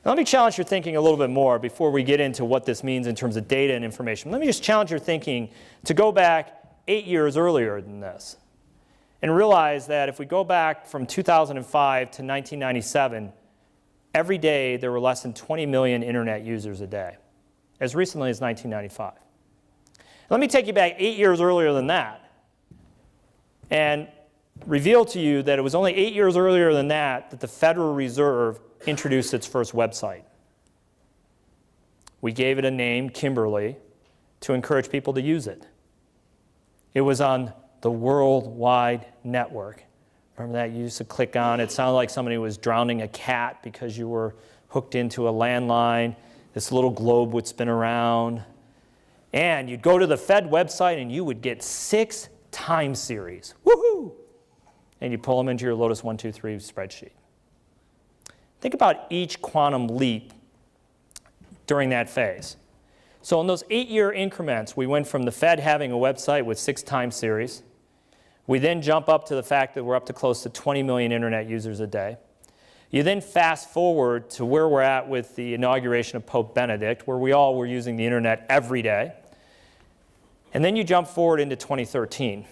Now, let me challenge your thinking a little bit more before we get into what this means in terms of data and information. Let me just challenge your thinking to go back 8 years earlier than this and realize that if we go back from 2005 to 1997, every day there were less than 20 million internet users a day, as recently as 1995. Let me take you back 8 years earlier than that and reveal to you that it was only 8 years earlier than that that the Federal Reserve introduced its first website. We gave it a name, Kimberly, to encourage people to use it. It was on the World Wide Network. Remember that? You used to click on it. It sounded like somebody was drowning a cat because you were hooked into a landline. This little globe would spin around. And you'd go to the Fed website and you would get 6 time series. Woohoo! And you pull them into your Lotus 123 spreadsheet. Think about each quantum leap during that phase. So in those 8-year increments, we went from the Fed having a website with 6 time series. We then jump up to the fact that we're up to close to 20 million internet users a day. You then fast forward to where we're at with the inauguration of Pope Benedict, where we all were using the internet every day. And then you jump forward into 2013.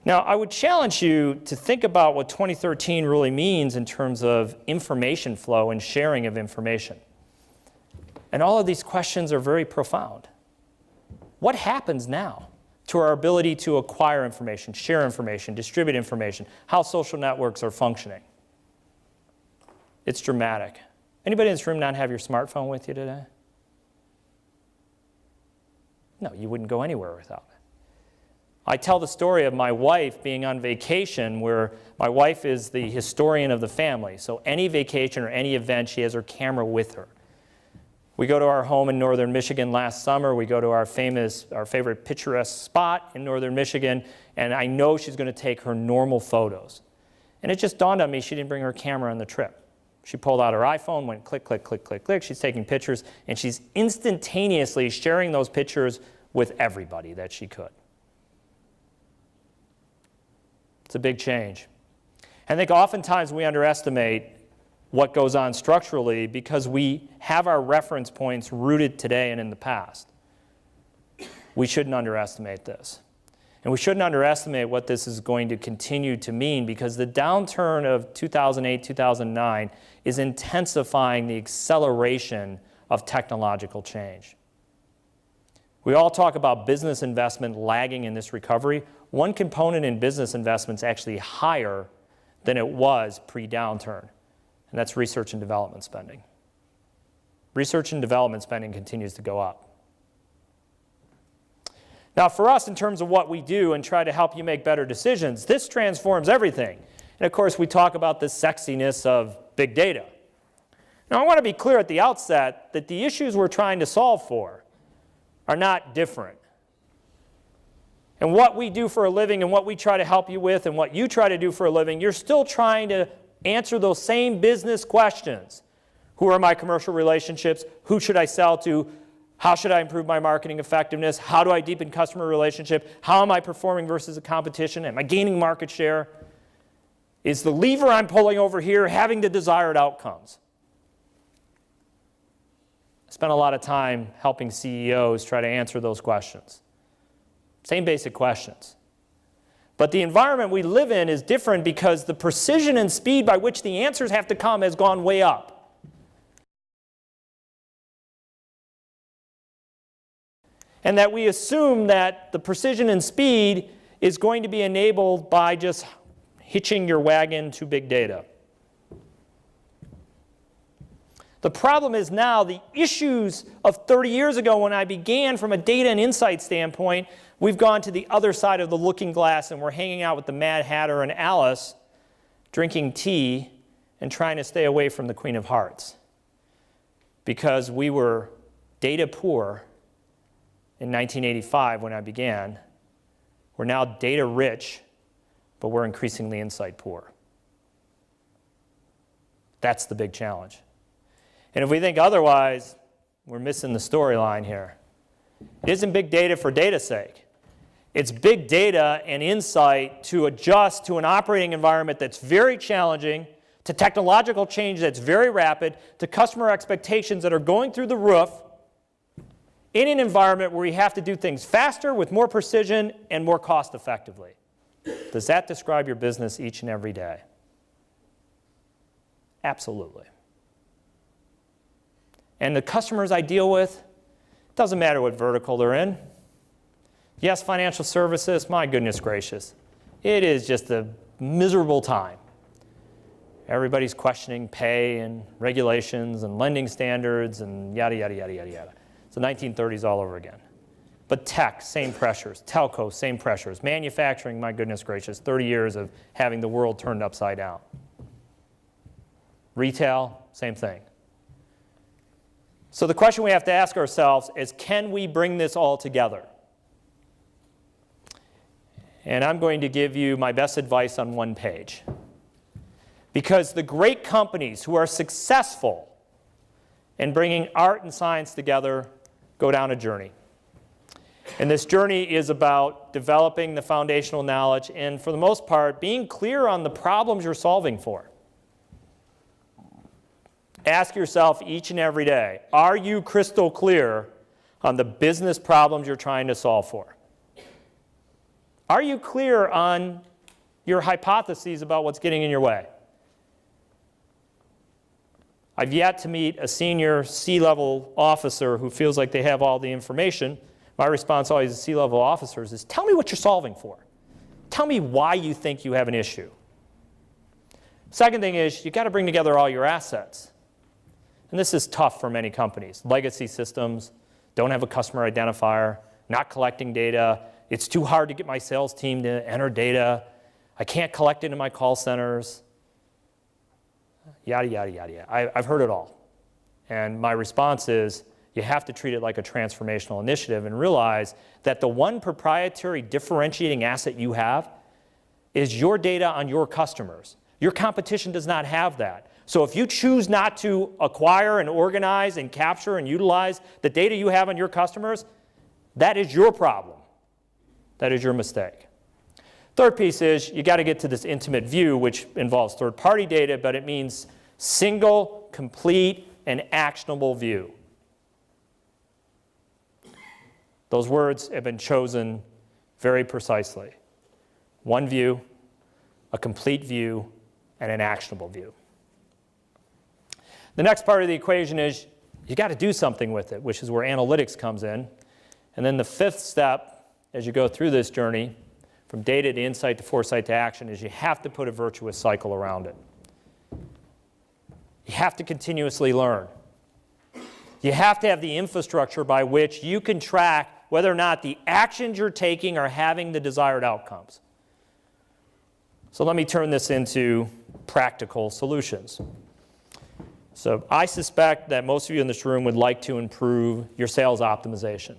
Now, I would challenge you to think about what 2013 really means in terms of information flow and sharing of information. And all of these questions are very profound. What happens now to our ability to acquire information, share information, distribute information, how social networks are functioning? It's dramatic. Anybody in this room not have your smartphone with you today? No, you wouldn't go anywhere without it. I tell the story of my wife being on vacation, where my wife is the historian of the family. So any vacation or any event, she has her camera with her. We go to our home in northern Michigan last summer. We go to our favorite picturesque spot in northern Michigan, and I know she's going to take her normal photos. And it just dawned on me she didn't bring her camera on the trip. She pulled out her iPhone, went click, click, click, click, click. She's taking pictures, and she's instantaneously sharing those pictures with everybody that she could. It's a big change. I think oftentimes we underestimate what goes on structurally because we have our reference points rooted today and in the past. We shouldn't underestimate this. And we shouldn't underestimate what this is going to continue to mean, because the downturn of 2008, 2009 is intensifying the acceleration of technological change. We all talk about business investment lagging in this recovery. One component in business investment is actually higher than it was pre-downturn, and that's research and development spending. Research and development spending continues to go up. Now, for us, in terms of what we do and try to help you make better decisions, this transforms everything. And of course, we talk about the sexiness of big data. Now, I want to be clear at the outset that the issues we're trying to solve for are not different. And what we do for a living and what we try to help you with and what you try to do for a living, you're still trying to answer those same business questions. Who are my commercial relationships? Who should I sell to? How should I improve my marketing effectiveness? How do I deepen customer relationship? How am I performing versus the competition? Am I gaining market share? Is the lever I'm pulling over here having the desired outcomes? I spent a lot of time helping CEOs try to answer those questions. Same basic questions. But the environment we live in is different because the precision and speed by which the answers have to come has gone way up. And that we assume that the precision and speed is going to be enabled by just hitching your wagon to big data. The problem is now the issues of 30 years ago when I began from a data and insight standpoint, we've gone to the other side of the looking glass and we're hanging out with the Mad Hatter and Alice, drinking tea and trying to stay away from the Queen of Hearts. Because we were data poor in 1985 when I began. We're now data rich, but we're increasingly insight poor. That's the big challenge. And if we think otherwise, we're missing the storyline here. It isn't big data for data's sake. It's big data and insight to adjust to an operating environment that's very challenging, to technological change that's very rapid, to customer expectations that are going through the roof, in an environment where we have to do things faster, with more precision, and more cost effectively. Does that describe your business each and every day? Absolutely. And the customers I deal with, doesn't matter what vertical they're in. Yes, financial services, my goodness gracious. It is just a miserable time. Everybody's questioning pay and regulations and lending standards and yada, yada, yada, yada, yada. It's the 1930s all over again. But tech, same pressures. Telco, same pressures. Manufacturing, my goodness gracious, 30 years of having the world turned upside down. Retail, same thing. So the question we have to ask ourselves is, can we bring this all together? And I'm going to give you my best advice on one page. Because the great companies who are successful in bringing art and science together go down a journey. And this journey is about developing the foundational knowledge and, for the most part, being clear on the problems you're solving for. Ask yourself each and every day, are you crystal clear on the business problems you're trying to solve for? Are you clear on your hypotheses about what's getting in your way? I've yet to meet a senior C-level officer who feels like they have all the information. My response always to C-level officers is, tell me what you're solving for. Tell me why you think you have an issue. Second thing is, you've got to bring together all your assets. And this is tough for many companies. Legacy systems, don't have a customer identifier, not collecting data. It's too hard to get my sales team to enter data. I can't collect it in my call centers. Yada, yada, yada, yada. I've heard it all. And my response is, you have to treat it like a transformational initiative and realize that the one proprietary differentiating asset you have is your data on your customers. Your competition does not have that. So if you choose not to acquire and organize and capture and utilize the data you have on your customers, that is your problem. That is your mistake. Third piece is you got to get to this intimate view, which involves third-party data, but it means single, complete, and actionable view. Those words have been chosen very precisely. One view, a complete view, and an actionable view. The next part of the equation is you got to do something with it, which is where analytics comes in. And then the fifth step, as you go through this journey, from data to insight to foresight to action, is you have to put a virtuous cycle around it. You have to continuously learn. You have to have the infrastructure by which you can track whether or not the actions you're taking are having the desired outcomes. So let me turn this into practical solutions. So I suspect that most of you in this room would like to improve your sales optimization.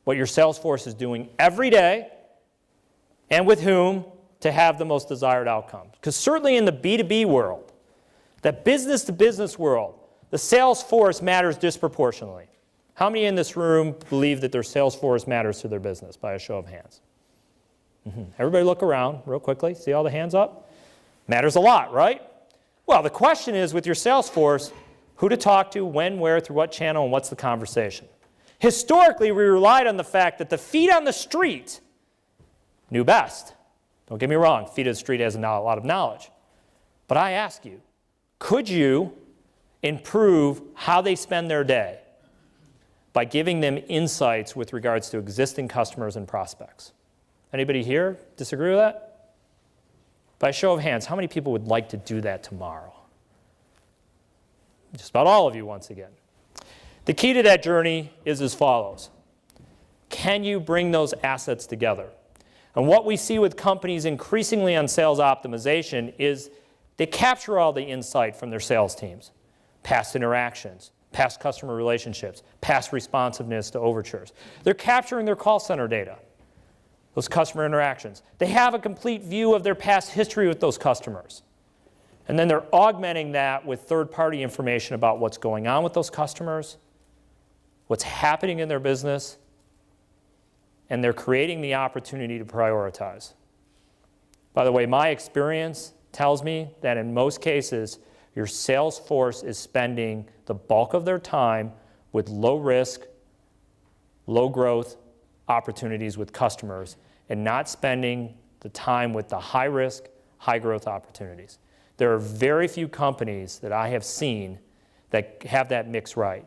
What your sales force is doing every day and with whom to have the most desired outcomes. Because certainly in the B2B world, that business-to-business world, the sales force matters disproportionately. How many in this room believe that their sales force matters to their business, by a show of hands? Everybody look around real quickly. See all the hands up? Matters a lot, right? Well, the question is with your sales force, who to talk to, when, where, through what channel, and what's the conversation? Historically, we relied on the fact that the feet on the street knew best. Don't get me wrong, feet on the street has a lot of knowledge. But I ask you, could you improve how they spend their day by giving them insights with regards to existing customers and prospects? Anybody here disagree with that? By a show of hands, how many people would like to do that tomorrow? Just about all of you, once again. The key to that journey is as follows. Can you bring those assets together? And what we see with companies increasingly on sales optimization is they capture all the insight from their sales teams, past interactions, past customer relationships, past responsiveness to overtures. They're capturing their call center data, those customer interactions. They have a complete view of their past history with those customers. And then they're augmenting that with third-party information about what's going on with those customers, what's happening in their business, and they're creating the opportunity to prioritize. By the way, my experience tells me that in most cases, your sales force is spending the bulk of their time with low risk, low growth opportunities with customers and not spending the time with the high risk, high growth opportunities. There are very few companies that I have seen that have that mix right.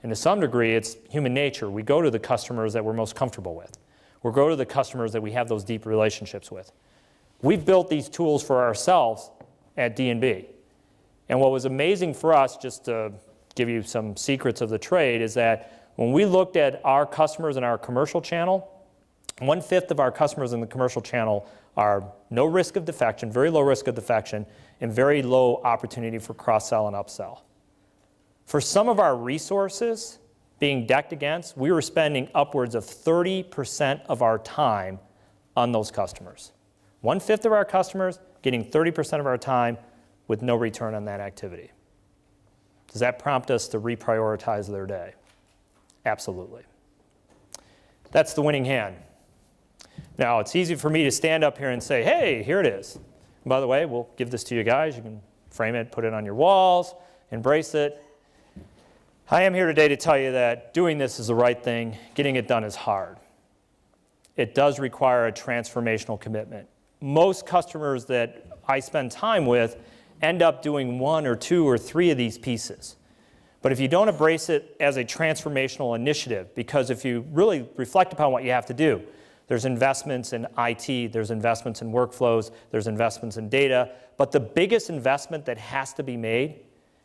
And to some degree, it's human nature. We go to the customers that we're most comfortable with. We go to the customers that we have those deep relationships with. We've built these tools for ourselves at D&B. And what was amazing for us, just to give you some secrets of the trade, is that when we looked at our customers in our commercial channel, 1/5 of our customers in the commercial channel are no risk of defection, very low risk of defection, and very low opportunity for cross-sell and upsell. For some of our resources being decked against, we were spending upwards of 30% of our time on those customers. 1/5 of our customers getting 30% of our time with no return on that activity. Does that prompt us to reprioritize their day? Absolutely. That's the winning hand. Now, it's easy for me to stand up here and say, hey, here it is. And by the way, we'll give this to you guys. You can frame it, put it on your walls, embrace it. I am here today to tell you that doing this is the right thing. Getting it done is hard. It does require a transformational commitment. Most customers that I spend time with end up doing 1 or 2 or 3 of these pieces. But if you don't embrace it as a transformational initiative, because if you really reflect upon what you have to do, there's investments in IT, there's investments in workflows, there's investments in data, but the biggest investment that has to be made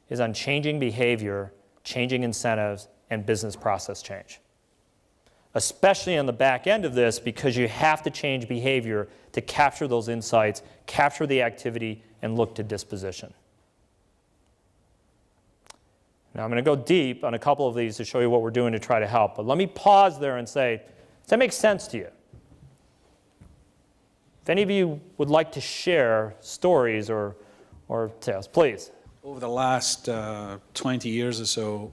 is on changing behavior, changing incentives, and business process change. especially on the back end of this, because you have to change behavior to capture those insights, capture the activity, and look to disposition. Now, I'm going to go deep on a couple of these to show you what we're doing to try to help. But let me pause there and say, does that make sense to you? If any of you would like to share stories or tales, please. Over the last 20 years or so,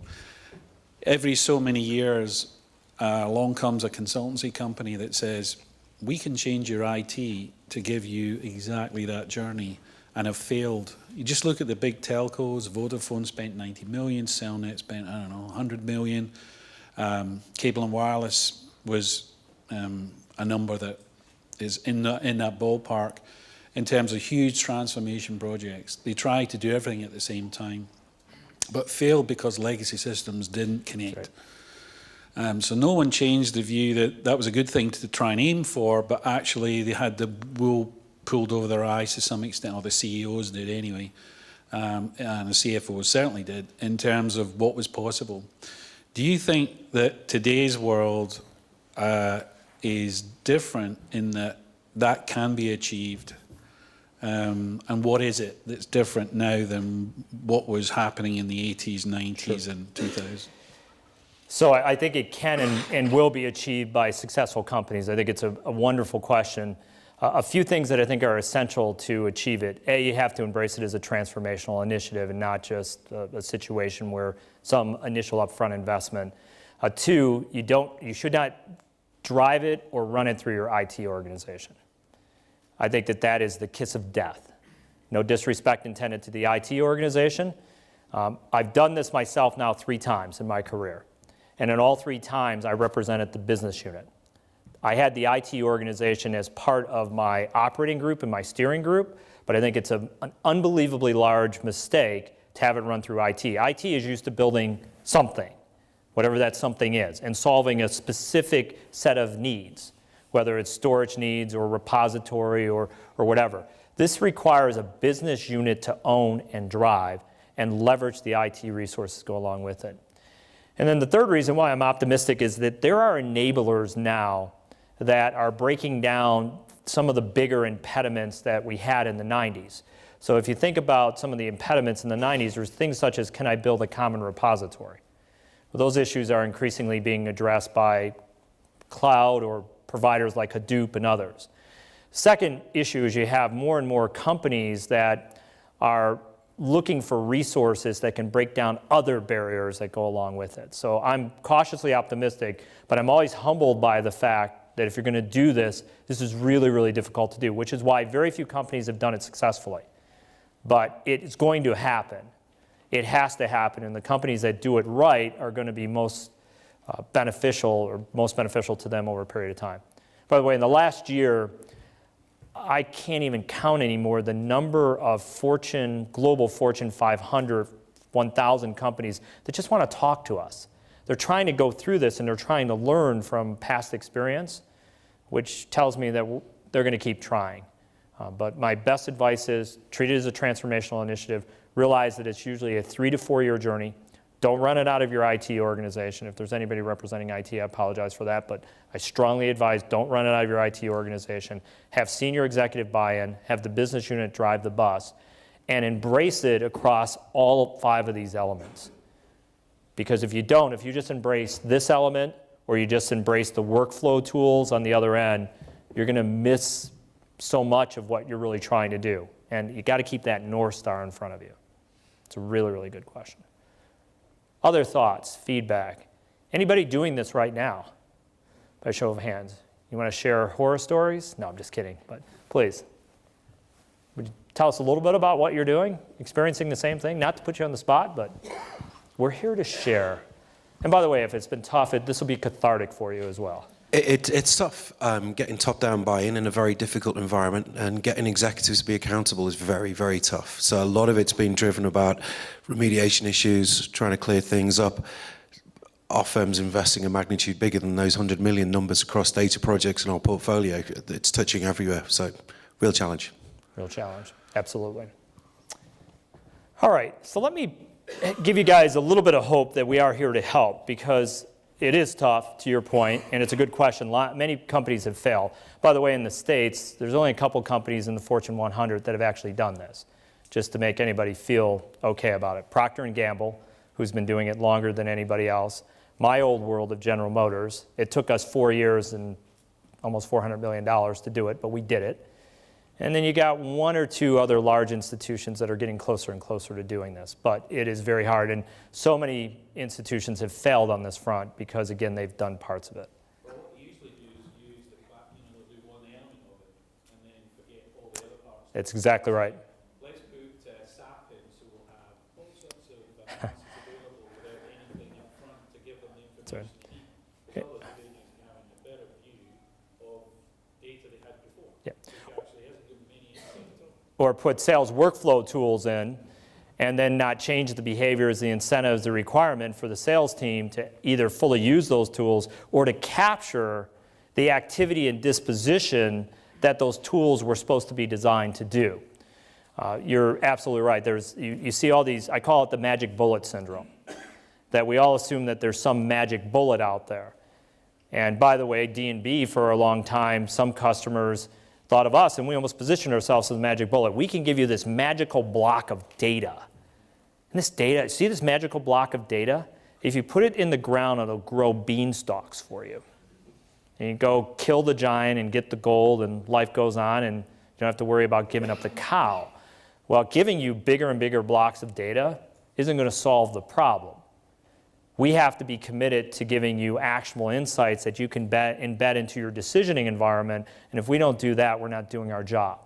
every so many years, along comes a consultancy company that says, we can change your IT to give you exactly that journey, and have failed. You just look at the big telcos. Vodafone spent 90 million, Cellnet spent, I don't know, 100 million. Cable and wireless was a number that is in that ballpark in terms of huge transformation projects. They tried to do everything at the same time, but failed because legacy systems didn't connect. Right. So no one changed the view that that was a good thing to try and aim for, but actually they had the wool pulled over their eyes to some extent, or the CEOs did anyway, and the CFOs certainly did, in terms of what was possible. Do you think that today's world is different in that that can be achieved? And what is it that's different now than what was happening in the 80s, 90s, and 2000s? So I think it can and will be achieved by successful companies. I think it's a wonderful question. A few things that I think are essential to achieve it. A, you have to embrace it as a transformational initiative and not just a situation where some initial upfront investment. Two, you should not drive it or run it through your IT organization. I think that is the kiss of death. No disrespect intended to the IT organization. I've done this myself now 3 times in my career. And in all 3 times, I represented the business unit. I had the IT organization as part of my operating group and my steering group, but I think it's an unbelievably large mistake to have it run through IT. IT is used to building something, whatever that something is, and solving a specific set of needs, whether it's storage needs or repository or whatever. This requires a business unit to own and drive and leverage the IT resources to go along with it. And then the third reason why I'm optimistic is that there are enablers now that are breaking down some of the bigger impediments that we had in the 90s. So if you think about some of the impediments in the 90s, there's things such as, can I build a common repository? Well, those issues are increasingly being addressed by cloud or providers like Hadoop and others. Second issue is you have more and more companies that are looking for resources that can break down other barriers that go along with it. So I'm cautiously optimistic, but I'm always humbled by the fact that if you're going to do this, this is really, really difficult to do, which is why very few companies have done it successfully. But it's going to happen. It has to happen, and the companies that do it right are going to be most beneficial to them over a period of time. By the way, in the last year, I can't even count anymore the number of global Fortune 500, 1,000 companies that just want to talk to us. They're trying to go through this and they're trying to learn from past experience, which tells me that they're going to keep trying. But my best advice is treat it as a transformational initiative. Realize that it's usually a 3 to 4 year journey. Don't run it out of your IT organization. If there's anybody representing IT, I apologize for that, but I strongly advise don't run it out of your IT organization. Have senior executive buy-in, have the business unit drive the bus, and embrace it across all 5 of these elements. Because if you don't, if you just embrace this element, or you just embrace the workflow tools on the other end, you're going to miss so much of what you're really trying to do. And you got to keep that North Star in front of you. It's a really, really good question. Other thoughts, feedback. Anybody doing this right now? By show of hands. You want to share horror stories? No, I'm just kidding, but please. Would you tell us a little bit about what you're doing? Experiencing the same thing? Not to put you on the spot, but we're here to share. And by the way, if it's been tough, this will be cathartic for you as well. It's tough getting top-down buy-in in a very difficult environment, and getting executives to be accountable is very, very tough. So a lot of it's been driven about remediation issues, trying to clear things up. Our firm's investing a magnitude bigger than those 100 million numbers across data projects in our portfolio. It's touching everywhere, so real challenge. Real challenge, absolutely. All right, so let me give you guys a little bit of hope that we are here to help, because it is tough, to your point, and it's a good question. Many companies have failed. By the way, in the States, there's only a couple companies in the Fortune 100 that have actually done this, just to make anybody feel okay about it. Procter & Gamble, who's been doing it longer than anybody else. My old world of General Motors. It took us 4 years and almost $400 million to do it, but we did it. And then you got one or two other large institutions that are getting closer and closer to doing this. But it is very hard, and so many institutions have failed on this front because, again, they've done parts of it. Well, what you usually do is use the they'll do one element of it and then forget all the other parts. That's exactly right. Let's put SAP in, so we'll have all sorts of answers available without anything up front to give them the information they need. Because all they're doing is having a better view of data they had before. Yeah. Or put sales workflow tools in and then not change the behaviors, the incentives, the requirement for the sales team to either fully use those tools or to capture the activity and disposition that those tools were supposed to be designed to do. You're absolutely right. You see all these, I call it the magic bullet syndrome, that we all assume that there's some magic bullet out there. And by the way, D&B for a long time, some customers thought of us, and we almost positioned ourselves as a magic bullet. We can give you this magical block of data. And this data, see this magical block of data? If you put it in the ground, it'll grow beanstalks for you. And you go kill the giant and get the gold, and life goes on, and you don't have to worry about giving up the cow. Well, giving you bigger and bigger blocks of data isn't going to solve the problem. We have to be committed to giving you actionable insights that you can embed into your decisioning environment, and if we don't do that, we're not doing our job.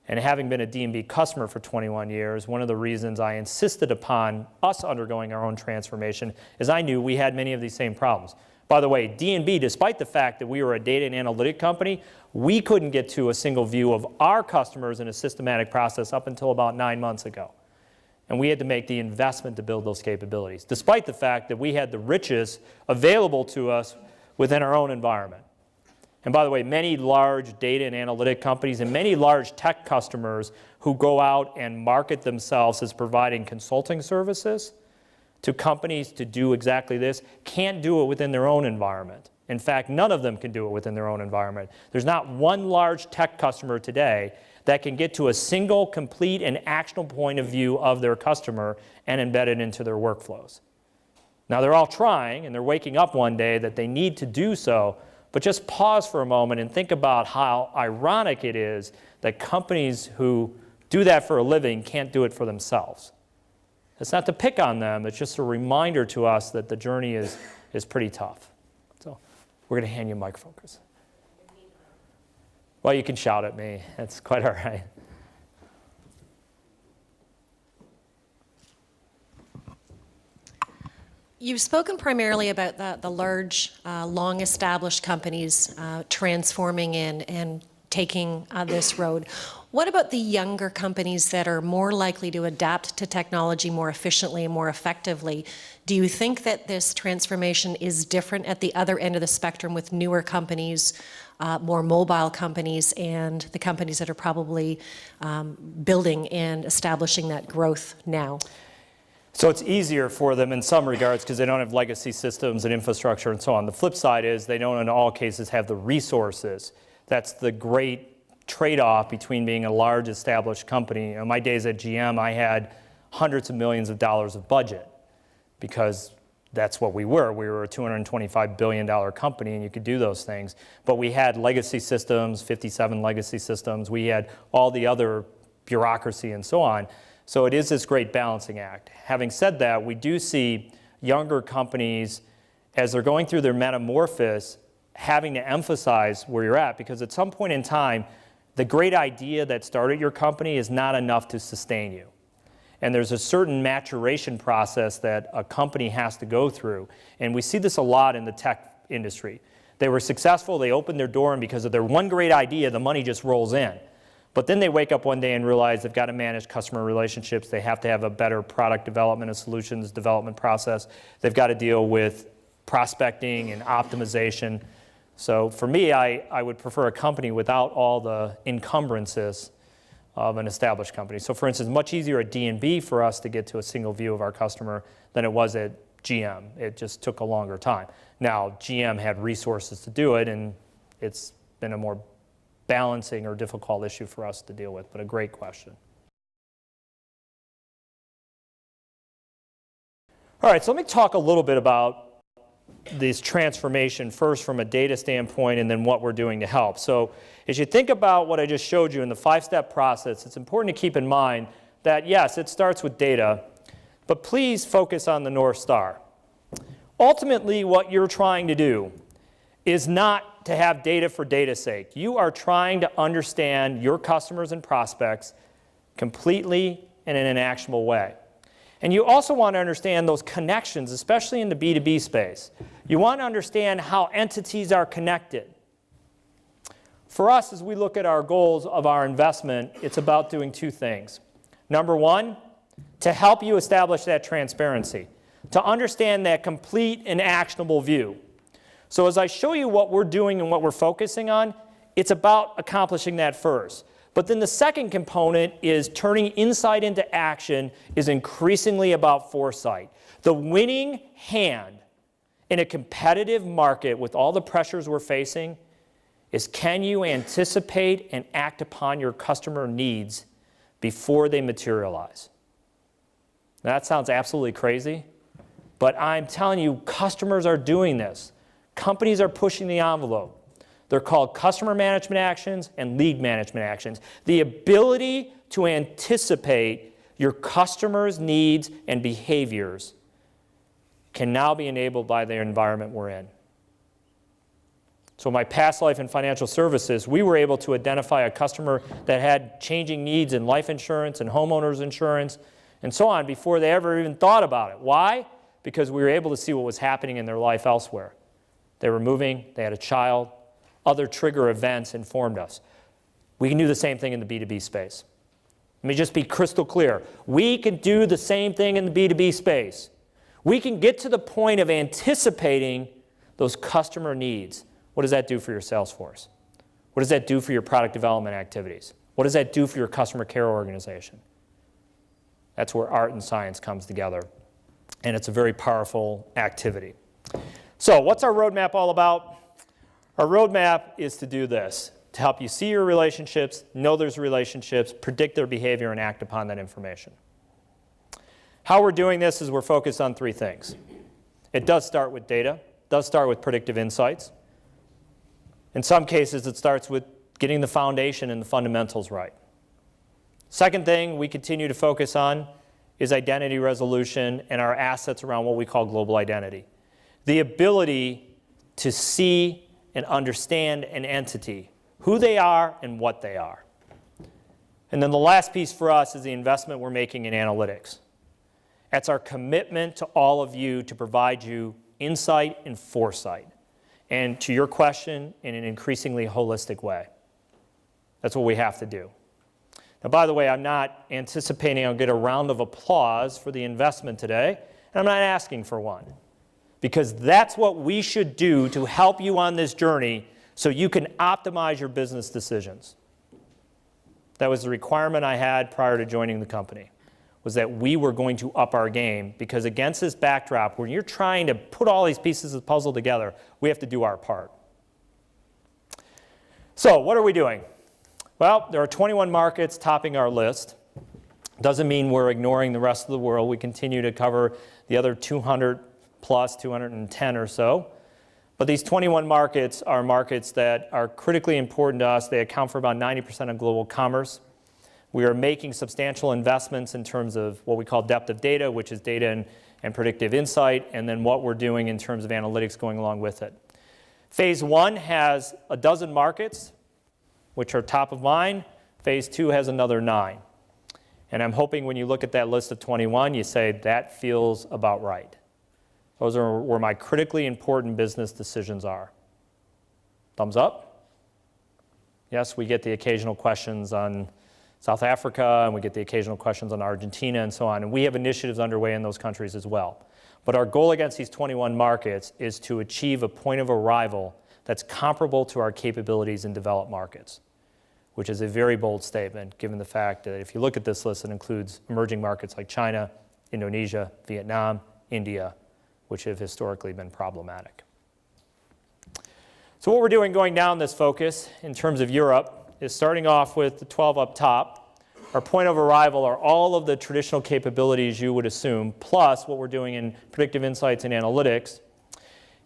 And having been a D&B customer for 21 years, one of the reasons I insisted upon us undergoing our own transformation is I knew we had many of these same problems. By the way, D&B, despite the fact that we were a data and analytic company, we couldn't get to a single view of our customers in a systematic process up until about 9 months ago. And we had to make the investment to build those capabilities, despite the fact that we had the riches available to us within our own environment. And by the way, many large data and analytic companies and many large tech customers who go out and market themselves as providing consulting services to companies to do exactly this can't do it within their own environment. In fact, none of them can do it within their own environment. There's not one large tech customer today that can get to a single, complete, and actionable point of view of their customer and embed it into their workflows. Now, they're all trying, and they're waking up one day that they need to do so, but just pause for a moment and think about how ironic it is that companies who do that for a living can't do it for themselves. It's not to pick on them, it's just a reminder to us that the journey is pretty tough. So we're going to hand you a microphone, Chris. Well, you can shout at me. That's quite all right. You've spoken primarily about the large, long-established companies transforming and taking this road. What about the younger companies that are more likely to adapt to technology more efficiently and more effectively? Do you think that this transformation is different at the other end of the spectrum with newer companies, more mobile companies, and the companies that are probably building and establishing that growth now? So it's easier for them in some regards because they don't have legacy systems and infrastructure and so on. The flip side is they don't in all cases have the resources. That's the great trade-off between being a large established company. In my days at GM, I had hundreds of millions of dollars of budget because that's what we were. We were a $225 billion company, and you could do those things. But we had legacy systems, 57 legacy systems. We had all the other bureaucracy and so on. So it is this great balancing act. Having said that, we do see younger companies, as they're going through their metamorphosis, having to emphasize where you're at, because at some point in time, the great idea that started your company is not enough to sustain you. And there's a certain maturation process that a company has to go through. And we see this a lot in the tech industry. They were successful, they opened their door, and because of their one great idea, the money just rolls in. But then they wake up one day and realize they've got to manage customer relationships. They have to have a better product development and solutions development process. They've got to deal with prospecting and optimization. So for me, I would prefer a company without all the encumbrances of an established company. So for instance, much easier at D&B for us to get to a single view of our customer than it was at GM. It just took a longer time. Now, GM had resources to do it, and it's been a more balancing or difficult issue for us to deal with, but a great question. All right, so let me talk a little bit about this transformation first from a data standpoint and then what we're doing to help. So as you think about what I just showed you in the 5-step process, it's important to keep in mind that yes, it starts with data, but please focus on the North Star. Ultimately, what you're trying to do is not to have data for data's sake. You are trying to understand your customers and prospects completely and in an actionable way. And you also want to understand those connections, especially in the B2B space. You want to understand how entities are connected. For us, as we look at our goals of our investment, it's about doing two things. Number one, to help you establish that transparency, to understand that complete and actionable view. So as I show you what we're doing and what we're focusing on, it's about accomplishing that first. But then the second component is turning insight into action is increasingly about foresight. The winning hand in a competitive market with all the pressures we're facing is, can you anticipate and act upon your customer needs before they materialize? Now, that sounds absolutely crazy, but I'm telling you, customers are doing this. Companies are pushing the envelope. They're called customer management actions and lead management actions. The ability to anticipate your customers' needs and behaviors can now be enabled by the environment we're in. So in my past life in financial services, we were able to identify a customer that had changing needs in life insurance and homeowners insurance and so on before they ever even thought about it. Why? Because we were able to see what was happening in their life elsewhere. They were moving, they had a child, other trigger events informed us. We can do the same thing in the B2B space. Let me just be crystal clear. We can do the same thing in the B2B space. We can get to the point of anticipating those customer needs. What does that do for your sales force? What does that do for your product development activities? What does that do for your customer care organization? That's where art and science comes together, and it's a very powerful activity. So what's our roadmap all about? Our roadmap is to do this, to help you see your relationships, know there's relationships, predict their behavior, and act upon that information. How we're doing this is we're focused on three things. It does start with data, it does start with predictive insights. In some cases, it starts with getting the foundation and the fundamentals right. Second thing we continue to focus on is identity resolution and our assets around what we call global identity. The ability to see and understand an entity, who they are and what they are. And then the last piece for us is the investment we're making in analytics. That's our commitment to all of you to provide you insight and foresight. And to your question, in an increasingly holistic way. That's what we have to do. Now, by the way, I'm not anticipating I'll get a round of applause for the investment today, and I'm not asking for one. Because that's what we should do to help you on this journey so you can optimize your business decisions. That was the requirement I had prior to joining the company, was that we were going to up our game, because against this backdrop, when you're trying to put all these pieces of the puzzle together, we have to do our part. So what are we doing? Well, there are 21 markets topping our list. Doesn't mean we're ignoring the rest of the world. We continue to cover the other 200 plus 210 or so. But these 21 markets are markets that are critically important to us. They account for about 90% of global commerce. We are making substantial investments in terms of what we call depth of data, which is data and predictive insight, and then what we're doing in terms of analytics going along with it. Phase 1 has a dozen markets, which are top of mind. Phase 2 has another 9. And I'm hoping when you look at that list of 21, you say, that feels about right. Those are where my critically important business decisions are. Thumbs up? Yes, we get the occasional questions on South Africa, and we get the occasional questions on Argentina and so on. And we have initiatives underway in those countries as well. But our goal against these 21 markets is to achieve a point of arrival that's comparable to our capabilities in developed markets, which is a very bold statement, given the fact that if you look at this list, it includes emerging markets like China, Indonesia, Vietnam, India, which have historically been problematic. So what we're doing going down this focus in terms of Europe is starting off with the 12 up top. Our point of arrival are all of the traditional capabilities you would assume, plus what we're doing in predictive insights and analytics.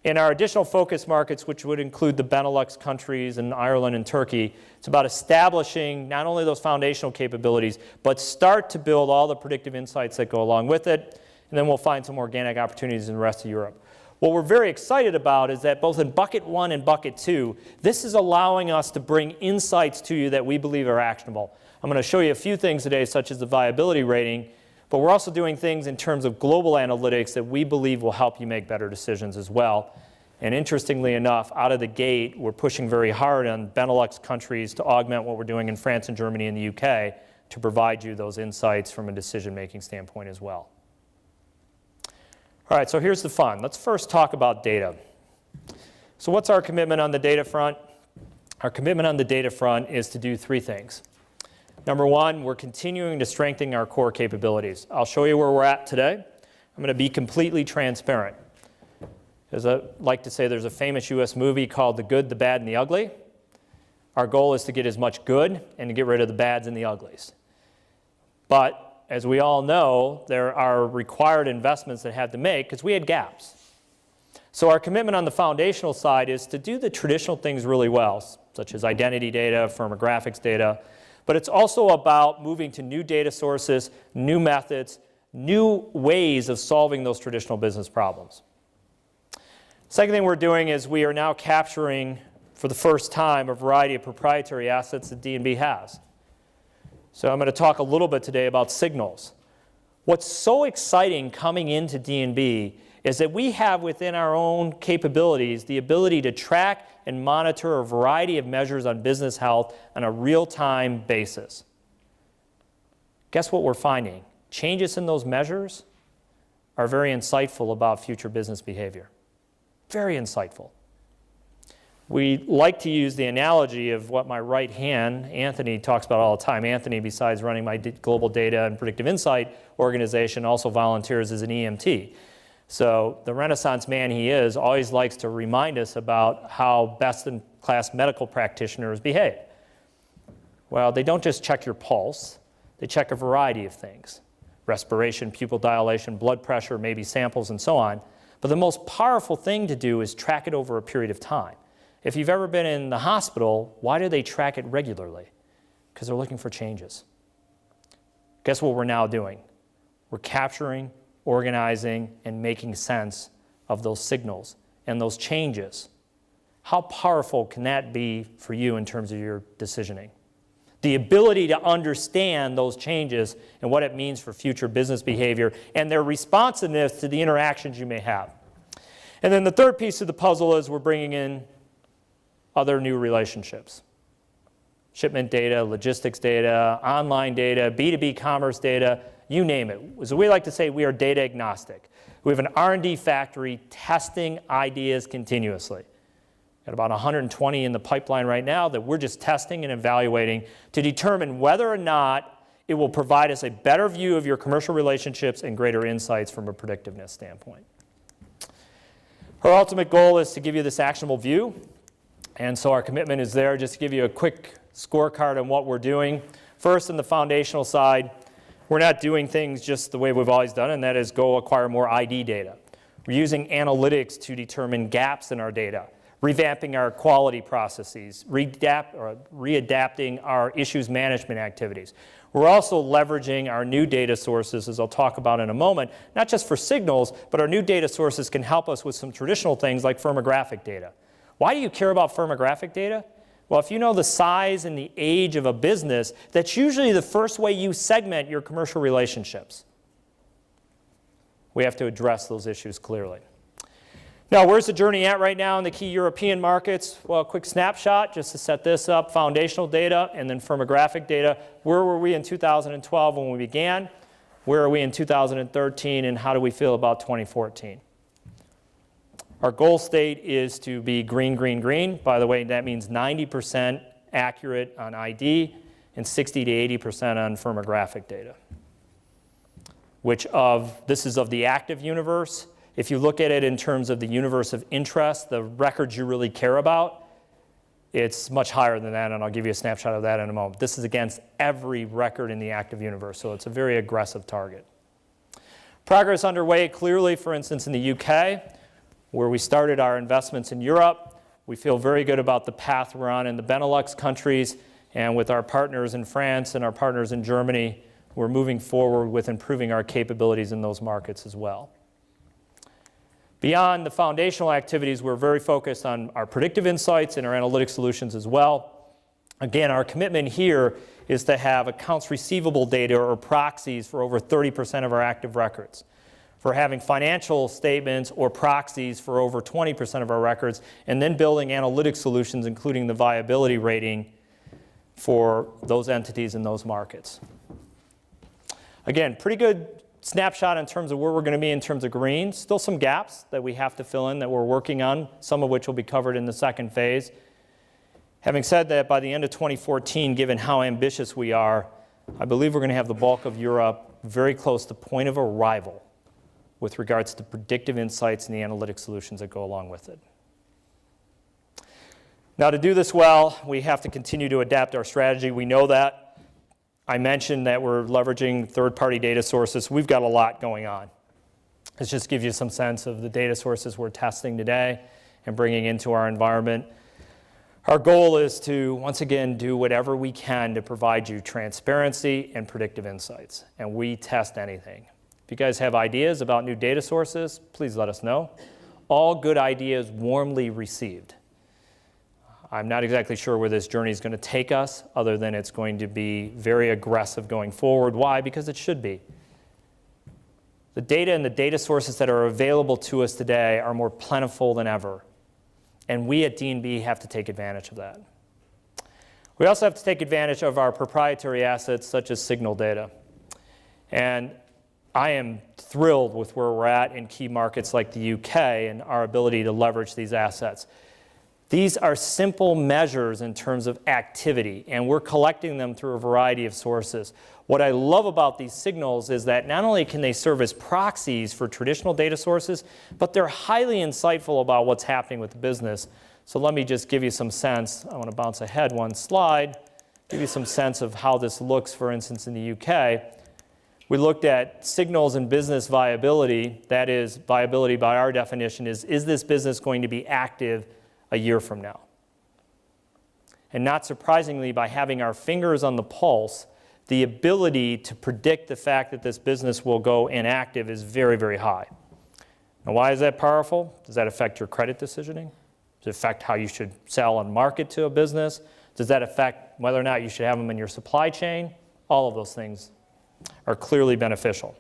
In our additional focus markets, which would include the Benelux countries and Ireland and Turkey, it's about establishing not only those foundational capabilities, but start to build all the predictive insights that go along with it, and then we'll find some organic opportunities in the rest of Europe. What we're very excited about is that both in bucket 1 and bucket 2, this is allowing us to bring insights to you that we believe are actionable. I'm going to show you a few things today, such as the viability rating, but we're also doing things in terms of global analytics that we believe will help you make better decisions as well. And interestingly enough, out of the gate, we're pushing very hard on Benelux countries to augment what we're doing in France and Germany and the UK to provide you those insights from a decision-making standpoint as well. All right, so here's the fun. Let's first talk about data. So what's our commitment on the data front? Our commitment on the data front is to do 3 things. Number 1, we're continuing to strengthen our core capabilities. I'll show you where we're at today. I'm going to be completely transparent. As I like to say, there's a famous US movie called The Good, the Bad, and the Ugly. Our goal is to get as much good and to get rid of the bads and the uglies. But as we all know, there are required investments that had to make because we had gaps. So our commitment on the foundational side is to do the traditional things really well, such as identity data, firmographics data, but it's also about moving to new data sources, new methods, new ways of solving those traditional business problems. Second thing we're doing is we are now capturing, for the first time, a variety of proprietary assets that D&B has. So I'm going to talk a little bit today about signals. What's so exciting coming into D&B is that we have within our own capabilities the ability to track and monitor a variety of measures on business health on a real-time basis. Guess what we're finding? Changes in those measures are very insightful about future business behavior. Very insightful. We like to use the analogy of what my right hand, Anthony, talks about all the time. Anthony, besides running my global data and predictive insight organization, also volunteers as an EMT. So the Renaissance man he is always likes to remind us about how best-in-class medical practitioners behave. Well, they don't just check your pulse. They check a variety of things. Respiration, pupil dilation, blood pressure, maybe samples, and so on. But the most powerful thing to do is track it over a period of time. If you've ever been in the hospital, why do they track it regularly? Because they're looking for changes. Guess what we're now doing? We're capturing, organizing, and making sense of those signals and those changes. How powerful can that be for you in terms of your decisioning? The ability to understand those changes and what it means for future business behavior and their responsiveness to the interactions you may have. And then the third piece of the puzzle is we're bringing in other new relationships. Shipment data, logistics data, online data, B2B commerce data, you name it. So we like to say we are data agnostic. We have an R&D factory testing ideas continuously. Got about 120 in the pipeline right now that we're just testing and evaluating to determine whether or not it will provide us a better view of your commercial relationships and greater insights from a predictiveness standpoint. Our ultimate goal is to give you this actionable view. And so our commitment is there. Just to give you a quick scorecard on what we're doing. First, on the foundational side, we're not doing things just the way we've always done, and that is go acquire more ID data. We're using analytics to determine gaps in our data, revamping our quality processes, readapting our issues management activities. We're also leveraging our new data sources, as I'll talk about in a moment, not just for signals, but our new data sources can help us with some traditional things like firmographic data. Why do you care about firmographic data? Well, if you know the size and the age of a business, that's usually the first way you segment your commercial relationships. We have to address those issues clearly. Now, where's the journey at right now in the key European markets? Well, a quick snapshot just to set this up, foundational data and then firmographic data. Where were we in 2012 when we began? Where are we in 2013, and how do we feel about 2014? Our goal state is to be green, green, green. By the way, that means 90% accurate on ID and 60 to 80% on firmographic data. This is of the active universe. If you look at it in terms of the universe of interest, the records you really care about, it's much higher than that, and I'll give you a snapshot of that in a moment. This is against every record in the active universe, so it's a very aggressive target. Progress underway clearly, for instance, in the UK, where we started our investments in Europe. We feel very good about the path we're on in the Benelux countries, and with our partners in France and our partners in Germany, we're moving forward with improving our capabilities in those markets as well. Beyond the foundational activities, we're very focused on our predictive insights and our analytic solutions as well. Again, our commitment here is to have accounts receivable data or proxies for over 30% of our active records, for having financial statements or proxies for over 20% of our records, and then building analytic solutions, including the viability rating for those entities in those markets. Again, pretty good snapshot in terms of where we're going to be in terms of green. Still some gaps that we have to fill in that we're working on, some of which will be covered in the second phase. Having said that, by the end of 2014, given how ambitious we are, I believe we're going to have the bulk of Europe very close to point of arrival with regards to predictive insights and the analytic solutions that go along with it. Now, to do this well, we have to continue to adapt our strategy. We know that. I mentioned that we're leveraging third-party data sources. We've got a lot going on. This just gives you some sense of the data sources we're testing today and bringing into our environment. Our goal is to, once again, do whatever we can to provide you transparency and predictive insights. And we test anything. If you guys have ideas about new data sources, please let us know. All good ideas warmly received. I'm not exactly sure where this journey is going to take us, other than it's going to be very aggressive going forward. Why? Because it should be. The data and the data sources that are available to us today are more plentiful than ever. And we at D&B have to take advantage of that. We also have to take advantage of our proprietary assets, such as signal data. And I am thrilled with where we're at in key markets like the UK and our ability to leverage these assets. These are simple measures in terms of activity, and we're collecting them through a variety of sources. What I love about these signals is that not only can they serve as proxies for traditional data sources, but they're highly insightful about what's happening with the business. So let me just give you some sense. I want to bounce ahead one slide, give you some sense of how this looks, for instance, in the UK. We looked at signals and business viability. That is, viability by our definition is this business going to be active a year from now? And not surprisingly, by having our fingers on the pulse, the ability to predict the fact that this business will go inactive is very, very high. Now, why is that powerful? Does that affect your credit decisioning? Does it affect how you should sell and market to a business? Does that affect whether or not you should have them in your supply chain? All of those things are clearly beneficial.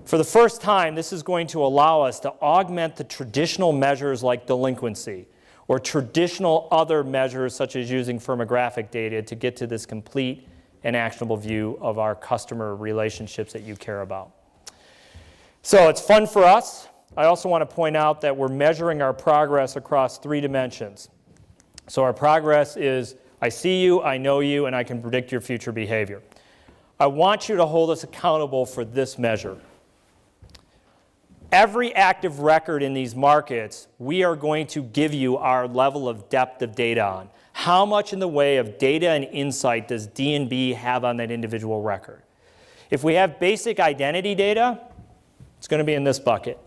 For the first time, this is going to allow us to augment the traditional measures like delinquency or traditional other measures such as using firmographic data to get to this complete and actionable view of our customer relationships that you care about. So it's fun for us. I also want to point out that we're measuring our progress across 3 dimensions. So our progress is, I see you, I know you, and I can predict your future behavior. I want you to hold us accountable for this measure. Every active record in these markets, we are going to give you our level of depth of data on. How much in the way of data and insight does D&B have on that individual record? If we have basic identity data, it's going to be in this bucket.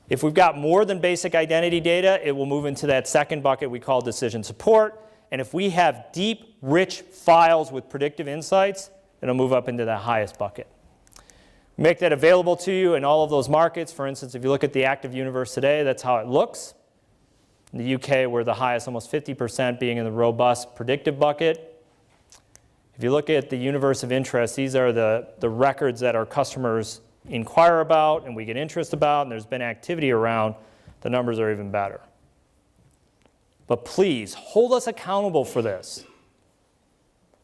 If we've got more than basic identity data, it will move into that second bucket we call decision support. And if we have deep, rich files with predictive insights, it'll move up into the highest bucket. Make that available to you in all of those markets. For instance, if you look at the active universe today, that's how it looks. In the UK, we're the highest, almost 50% being in the robust predictive bucket. If you look at the universe of interest, these are the records that our customers inquire about and we get interest about, and there's been activity around. The numbers are even better. But please, hold us accountable for this.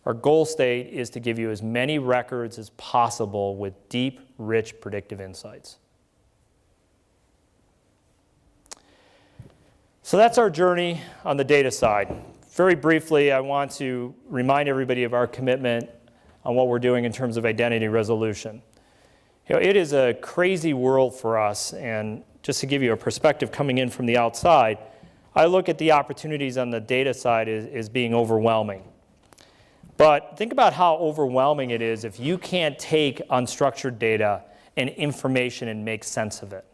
Our goal state is to give you as many records as possible with deep, rich predictive insights. So that's our journey on the data side. Very briefly, I want to remind everybody of our commitment on what we're doing in terms of identity resolution. It is a crazy world for us, and just to give you a perspective coming in from the outside, I look at the opportunities on the data side as being overwhelming. But think about how overwhelming it is if you can't take unstructured data and information and make sense of it.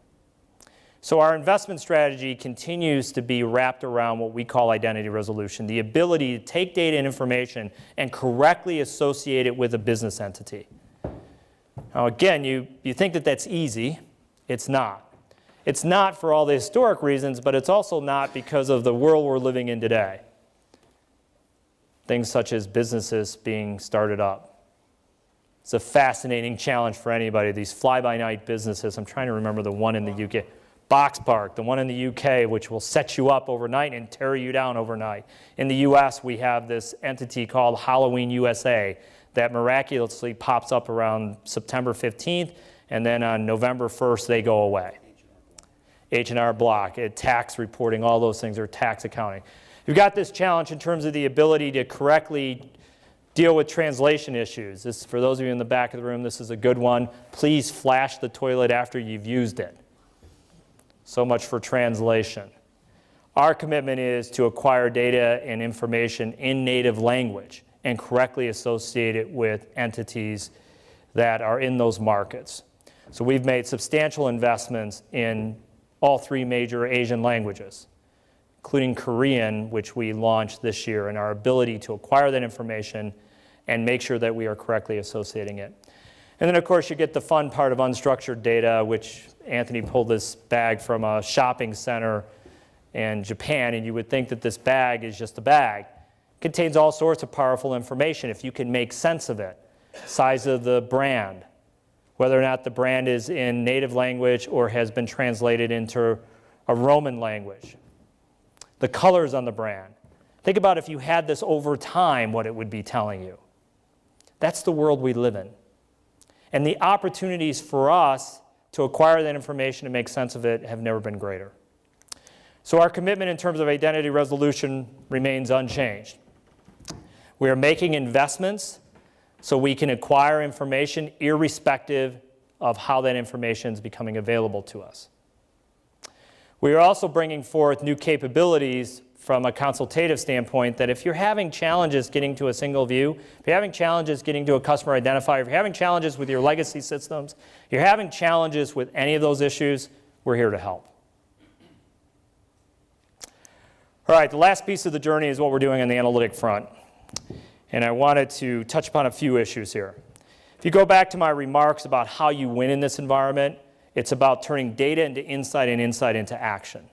So our investment strategy continues to be wrapped around what we call identity resolution, the ability to take data and information and correctly associate it with a business entity. Now again, you think that that's easy. It's not. It's not for all the historic reasons, but it's also not because of the world we're living in today. Things such as businesses being started up. It's a fascinating challenge for anybody, these fly-by-night businesses. I'm trying to remember the one in the UK. Boxpark, the one in the UK, which will set you up overnight and tear you down overnight. In the US, we have this entity called Halloween USA that miraculously pops up around September 15th, and then on November 1st, they go away. H&R Block, tax reporting, all those things are tax accounting. You've got this challenge in terms of the ability to correctly deal with translation issues. This, for those of you in the back of the room, this is a good one. Please flash the toilet after you've used it. So much for translation. Our commitment is to acquire data and information in native language and correctly associate it with entities that are in those markets. So we've made substantial investments in all three major Asian languages, including Korean, which we launched this year, and our ability to acquire that information and make sure that we are correctly associating it. And then, of course, you get the fun part of unstructured data, which Anthony pulled this bag from a shopping center in Japan, and you would think that this bag is just a bag. It contains all sorts of powerful information if you can make sense of it. Size of the brand, whether or not the brand is in native language or has been translated into a Roman language. The colors on the brand. Think about if you had this over time, what it would be telling you. That's the world we live in. And the opportunities for us to acquire that information and make sense of it have never been greater. So our commitment in terms of identity resolution remains unchanged. We are making investments so we can acquire information irrespective of how that information is becoming available to us. We are also bringing forth new capabilities from a consultative standpoint that if you're having challenges getting to a single view, if you're having challenges getting to a customer identifier, if you're having challenges with your legacy systems, if you're having challenges with any of those issues, we're here to help. All right, the last piece of the journey is what we're doing on the analytic front. And I wanted to touch upon a few issues here. If you go back to my remarks about how you win in this environment, it's about turning data into insight and insight into action.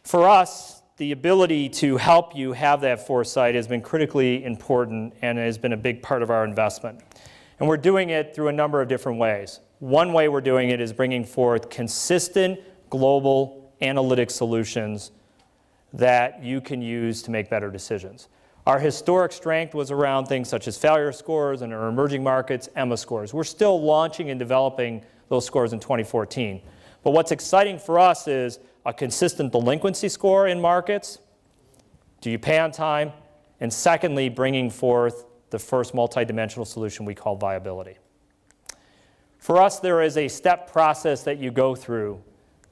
For us, the ability to help you have that foresight has been critically important and has been a big part of our investment. And we're doing it through a number of different ways. One way we're doing it is bringing forth consistent global analytic solutions that you can use to make better decisions. Our historic strength was around things such as failure scores and our emerging markets, EMA scores. We're still launching and developing those scores in 2014. But what's exciting for us is a consistent delinquency score in markets. Do you pay on time? And secondly, bringing forth the first multidimensional solution we call viability. For us, there is a step process that you go through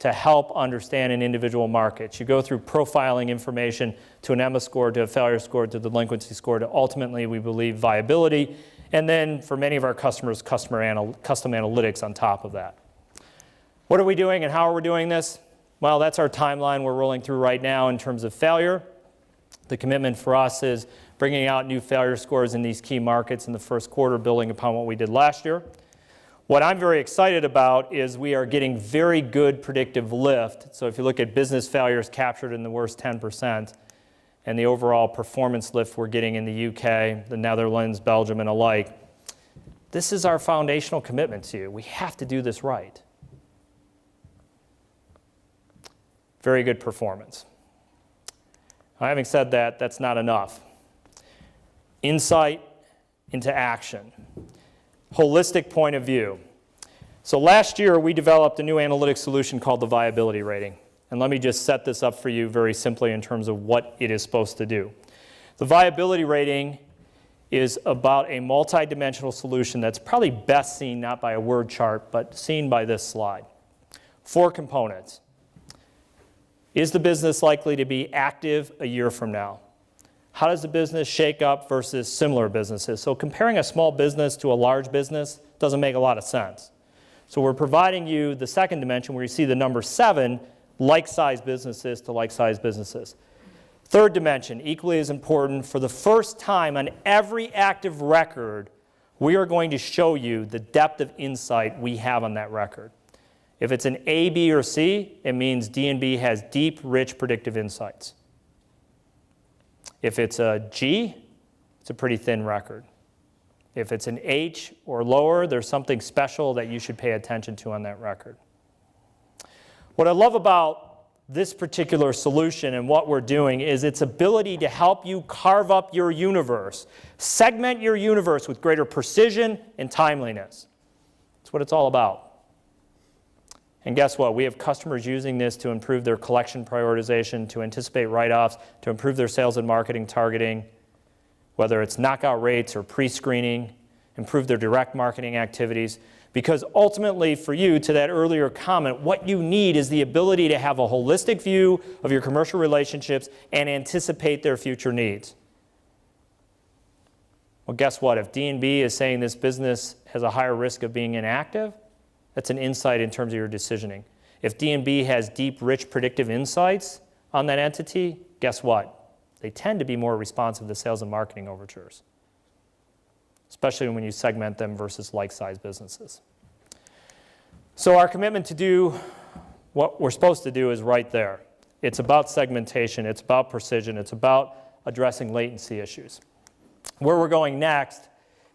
to help understand an individual market. You go through profiling information to an EMA score, to a failure score, to the delinquency score, to ultimately, we believe, viability. And then for many of our customers, custom analytics on top of that. What are we doing and how are we doing this? Well, that's our timeline we're rolling through right now in terms of failure. The commitment for us is bringing out new failure scores in these key markets in the first quarter, building upon what we did last year. What I'm very excited about is we are getting very good predictive lift. So if you look at business failures captured in the worst 10% and the overall performance lift we're getting in the UK, the Netherlands, Belgium, and alike, this is our foundational commitment to you. We have to do this right. Very good performance. Having said that, that's not enough. Insight into action. Holistic point of view. So last year, we developed a new analytic solution called the viability rating. And let me just set this up for you very simply in terms of what it is supposed to do. The viability rating is about a multi-dimensional solution that's probably best seen not by a word chart, but seen by this slide. 4 components. Is the business likely to be active a year from now? How does the business shake up versus similar businesses? So comparing a small business to a large business doesn't make a lot of sense. So we're providing you the second dimension where you see the number 7, like-sized businesses to like-sized businesses. Third dimension, equally as important, for the first time on every active record, we are going to show you the depth of insight we have on that record. If it's an A, B, or C, it means D&B has deep, rich, predictive insights. If it's a G, it's a pretty thin record. If it's an H or lower, there's something special that you should pay attention to on that record. What I love about this particular solution and what we're doing is its ability to help you carve up your universe, segment your universe with greater precision and timeliness. That's what it's all about. And guess what? We have customers using this to improve their collection prioritization, to anticipate write-offs, to improve their sales and marketing targeting, whether it's knockout rates or pre-screening, improve their direct marketing activities. Because ultimately, for you, to that earlier comment, what you need is the ability to have a holistic view of your commercial relationships and anticipate their future needs. Well, guess what? If D&B is saying this business has a higher risk of being inactive, that's an insight in terms of your decisioning. If D&B has deep, rich, predictive insights on that entity, guess what? They tend to be more responsive to sales and marketing overtures, especially when you segment them versus like-sized businesses. So our commitment to do what we're supposed to do is right there. It's about segmentation. It's about precision. It's about addressing latency issues. Where we're going next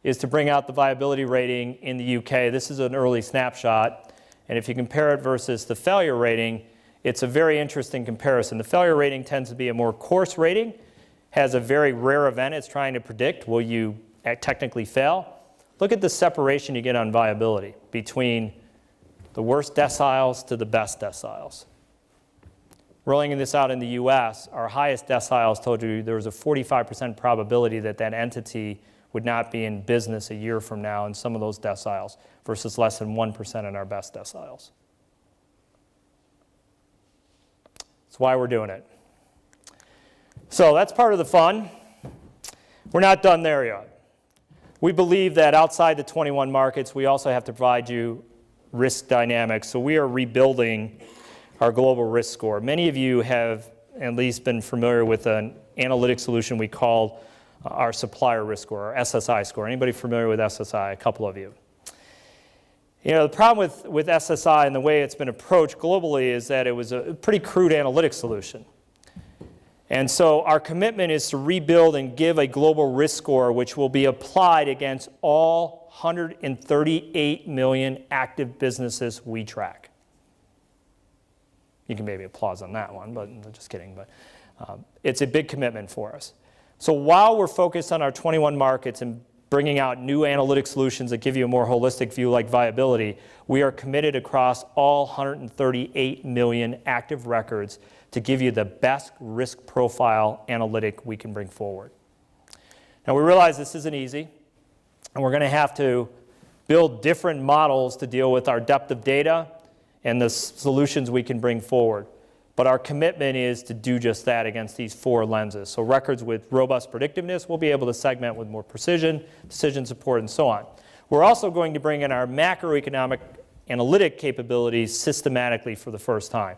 is to bring out the viability rating in the UK. This is an early snapshot, and if you compare it versus the failure rating, it's a very interesting comparison. The failure rating tends to be a more coarse rating, has a very rare event it's trying to predict. Will you technically fail? Look at the separation you get on viability between the worst deciles to the best deciles. Rolling this out in the US, our highest deciles told you there was a 45% probability that that entity would not be in business a year from now in some of those deciles versus less than 1% in our best deciles. That's why we're doing it. So that's part of the fun. We're not done there yet. We believe that outside the 21 markets, we also have to provide you risk dynamics. So we are rebuilding our global risk score. Many of you have at least been familiar with an analytic solution we call our supplier risk score, our SSI score. Anybody familiar with SSI? A couple of you. You know, the problem with SSI and the way it's been approached globally is that it was a pretty crude analytic solution. And so our commitment is to rebuild and give a global risk score which will be applied against all 138 million active businesses we track. You can maybe applause on that one, but I'm just kidding. But it's a big commitment for us. So while we're focused on our 21 markets and bringing out new analytic solutions that give you a more holistic view like viability, we are committed across all 138 million active records to give you the best risk profile analytic we can bring forward. Now we realize this isn't easy, and we're going to have to build different models to deal with our depth of data and the solutions we can bring forward. But our commitment is to do just that against these 4 lenses. So records with robust predictiveness, we'll be able to segment with more precision, decision support, and so on. We're also going to bring in our macroeconomic analytic capabilities systematically for the first time.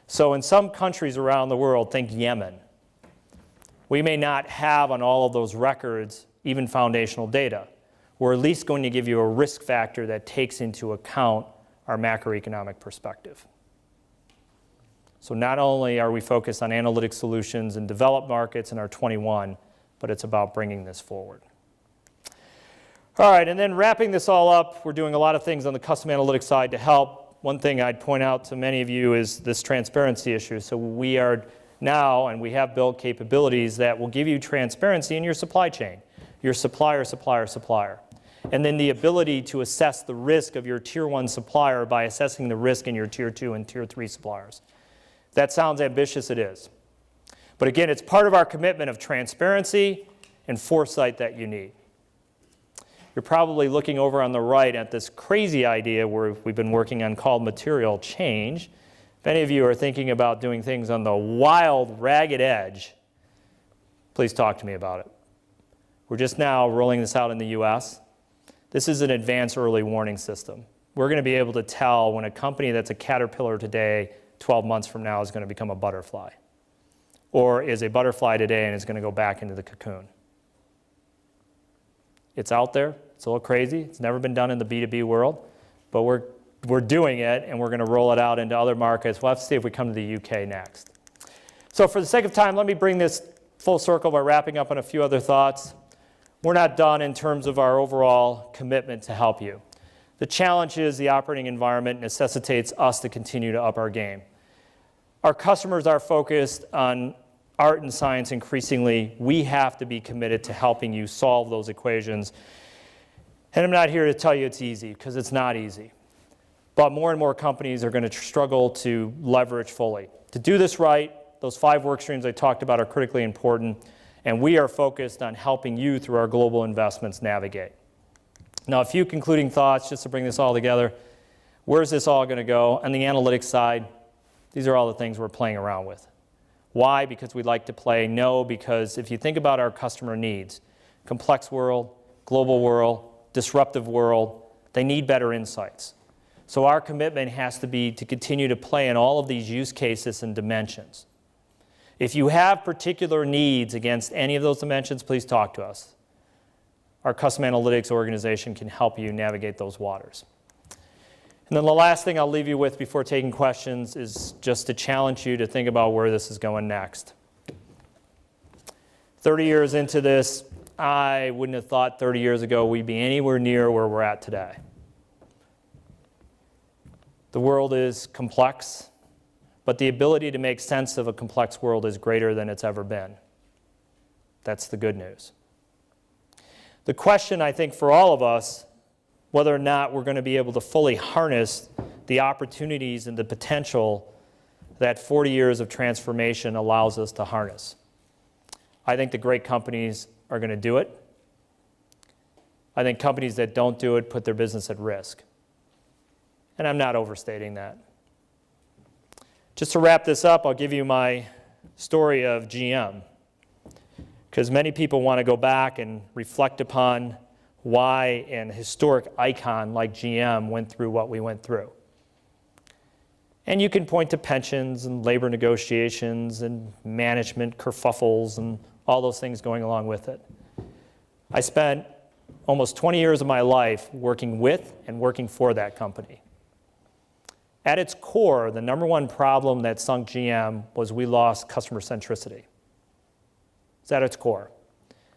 So in some countries around the world, think Yemen, we may not have on all of those records even foundational data. We're at least going to give you a risk factor that takes into account our macroeconomic perspective. So not only are we focused on analytic solutions in developed markets in our 21, but it's about bringing this forward. All right, and then wrapping this all up, we're doing a lot of things on the custom analytics side to help. One thing I'd point out to many of you is this transparency issue. So we are now, and we have built capabilities that will give you transparency in your supply chain, your supplier. And then the ability to assess the risk of your tier 1 supplier by assessing the risk in your tier 2 and tier 3 suppliers. That sounds ambitious, it is. But again, it's part of our commitment of transparency and foresight that you need. you're probably looking over on the right at this crazy idea where we've been working on called material change. If any of you are thinking about doing things on the wild, ragged edge, please talk to me about it. We're just now rolling this out in the US. This is an advanced early warning system. We're going to be able to tell when a company that's a caterpillar today, 12 months from now, is going to become a butterfly, or is a butterfly today and is going to go back into the cocoon. It's out there. It's a little crazy. It's never been done in the B2B world, but we're doing it, and we're going to roll it out into other markets. We'll have to see if we come to the UK next. So for the sake of time, let me bring this full circle by wrapping up on a few other thoughts. We're not done in terms of our overall commitment to help you. The challenge is the operating environment necessitates us to continue to up our game. Our customers are focused on art and science increasingly. We have to be committed to helping you solve those equations. And I'm not here to tell you it's easy, because it's not easy. But more and more companies are going to struggle to leverage fully. To do this right, those 5 work streams I talked about are critically important, and we are focused on helping you through our global investments navigate. Now, a few concluding thoughts just to bring this all together. Where's this all going to go? On the analytics side, these are all the things we're playing around with. Why? Because we like to play? No, because if you think about our customer needs, complex world, global world, disruptive world, they need better insights. So our commitment has to be to continue to play in all of these use cases and dimensions. If you have particular needs against any of those dimensions, please talk to us. Our custom analytics organization can help you navigate those waters. And then the last thing I'll leave you with before taking questions is just to challenge you to think about where this is going next. 30 years into this, I wouldn't have thought 30 years ago we'd be anywhere near where we're at today. The world is complex, but the ability to make sense of a complex world is greater than it's ever been. That's the good news. The question, I think, for all of us, whether or not we're going to be able to fully harness the opportunities and the potential that 40 years of transformation allows us to harness. I think the great companies are going to do it. I think companies that don't do it put their business at risk. And I'm not overstating that. Just to wrap this up, I'll give you my story of GM, because many people want to go back and reflect upon why an historic icon like GM went through what we went through. And you can point to pensions and labor negotiations and management kerfuffles and all those things going along with it. I spent almost 20 years of my life working with and working for that company. At its core, the number one problem that sunk GM was we lost customer centricity. It's at its core.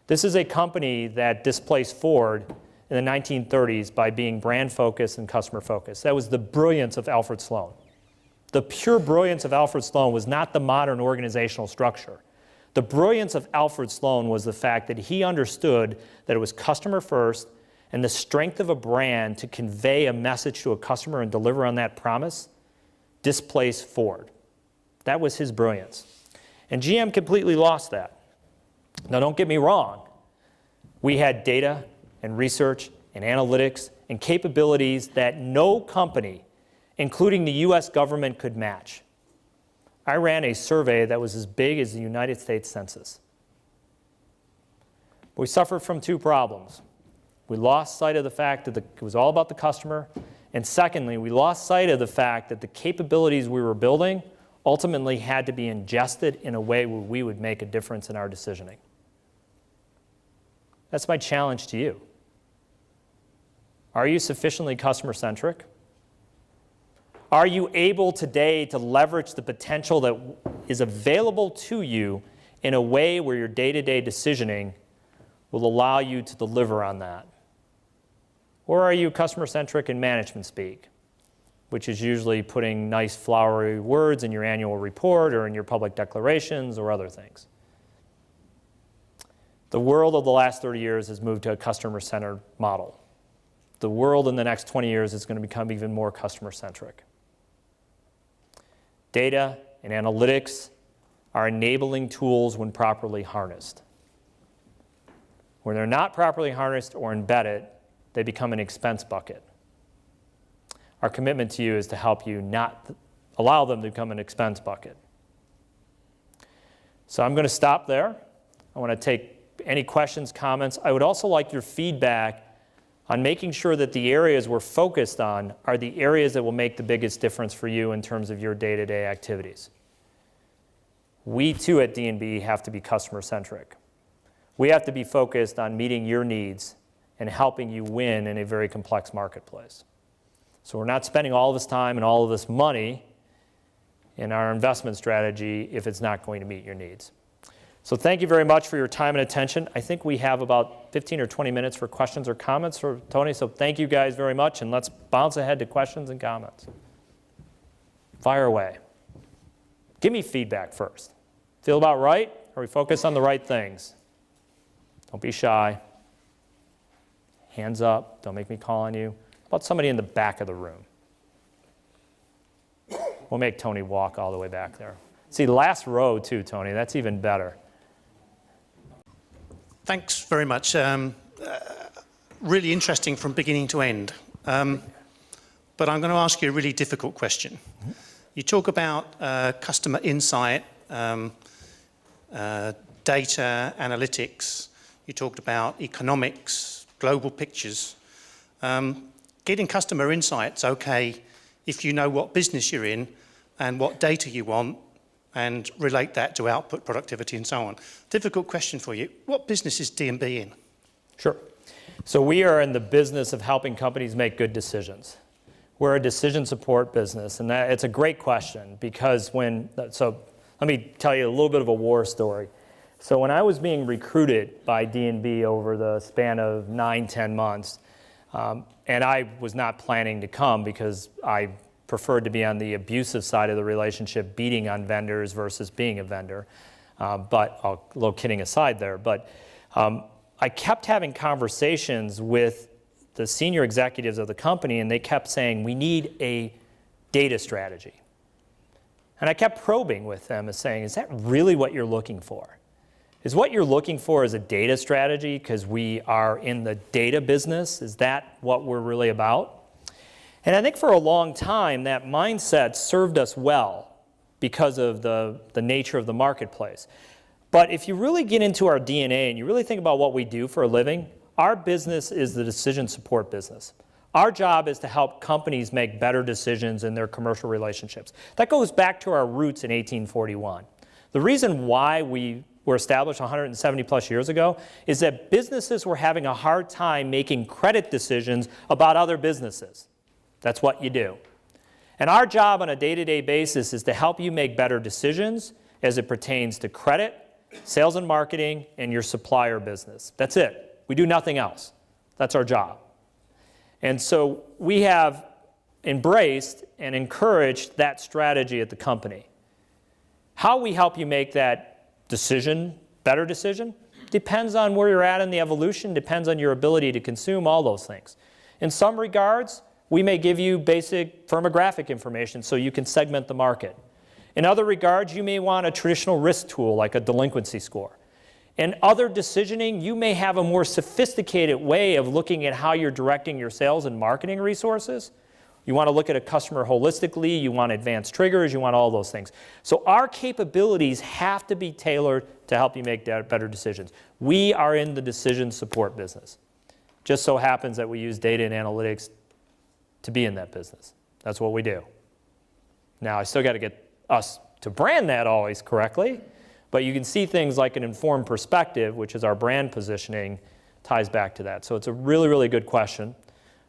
This is a company that displaced Ford in the 1930s by being brand focused and customer focused. That was the brilliance of Alfred Sloan. The pure brilliance of Alfred Sloan was not the modern organizational structure. The brilliance of Alfred Sloan was the fact that he understood that it was customer first, and the strength of a brand to convey a message to a customer and deliver on that promise displaced Ford. That was his brilliance. And GM completely lost that. Now, don't get me wrong. We had data and research and analytics and capabilities that no company, including the US government, could match. I ran a survey that was as big as the United States Census. We suffered from 2 problems. We lost sight of the fact that it was all about the customer, and secondly, we lost sight of the fact that the capabilities we were building ultimately had to be ingested in a way where we would make a difference in our decisioning. That's my challenge to you. Are you sufficiently customer-centric? Are you able today to leverage the potential that is available to you in a way where your day-to-day decisioning will allow you to deliver on that? Or are you customer-centric in management speak, which is usually putting nice flowery words in your annual report or in your public declarations or other things? The world of the last 30 years has moved to a customer-centered model. The world in the next 20 years is going to become even more customer-centric. Data and analytics are enabling tools when properly harnessed. When they're not properly harnessed or embedded, they become an expense bucket. Our commitment to you is to help you not allow them to become an expense bucket. So I'm going to stop there. I want to take any questions, comments. I would also like your feedback on making sure that the areas we're focused on are the areas that will make the biggest difference for you in terms of your day-to-day activities. We, too, at D&B have to be customer-centric. We have to be focused on meeting your needs and helping you win in a very complex marketplace. So we're not spending all of this time and all of this money in our investment strategy if it's not going to meet your needs. So thank you very much for your time and attention. I think we have about 15 or 20 minutes for questions or comments for Tony, so thank you guys very much, and let's bounce ahead to questions and comments. Fire away. Give me feedback first. Feel about right? Are we focused on the right things? Don't be shy. Hands up. Don't make me call on you. How about somebody in the back of the room? We'll make Tony walk all the way back there. See, last row too, Tony. That's even better. Thanks very much. Really interesting from beginning to end. But I'm going to ask you a really difficult question. You talk about customer insight, data, analytics. You talked about economics, global pictures. Getting customer insight's okay if you know what business you're in and what data you want and relate that to output, productivity, and so on. Difficult question for you. What business is D&B in? Sure. So we are in the business of helping companies make good decisions. We're a decision support business, and it's a great question because so let me tell you a little bit of a war story. So when I was being recruited by D&B over the span of 9-10 months, and I was not planning to come because I preferred to be on the abusive side of the relationship, beating on vendors versus being a vendor. But a little kidding aside there. But I kept having conversations with the senior executives of the company, and they kept saying, we need a data strategy. And I kept probing with them and saying, is that really what you're looking for? Is what you're looking for is a data strategy because we are in the data business? Is that what we're really about? And I think for a long time, that mindset served us well because of the nature of the marketplace. But if you really get into our DNA and you really think about what we do for a living, our business is the decision support business. Our job is to help companies make better decisions in their commercial relationships. That goes back to our roots in 1841. The reason why we were established 170 plus years ago is that businesses were having a hard time making credit decisions about other businesses. That's what you do. And our job on a day-to-day basis is to help you make better decisions as it pertains to credit, sales and marketing, and your supplier business. That's it. We do nothing else. That's our job. And so we have embraced and encouraged that strategy at the company. How we help you make that decision, better decision, depends on where you're at in the evolution, depends on your ability to consume all those things. In some regards, we may give you basic firmographic information so you can segment the market. In other regards, you may want a traditional risk tool like a delinquency score. In other decisioning, you may have a more sophisticated way of looking at how you're directing your sales and marketing resources. You want to look at a customer holistically, you want advanced triggers, you want all those things. So our capabilities have to be tailored to help you make better decisions. We are in the decision support business. Just so happens that we use data and analytics to be in that business. That's what we do. Now, I still got to get us to brand that always correctly, but you can see things like an informed perspective, which is our brand positioning, ties back to that. So it's a really, really good question.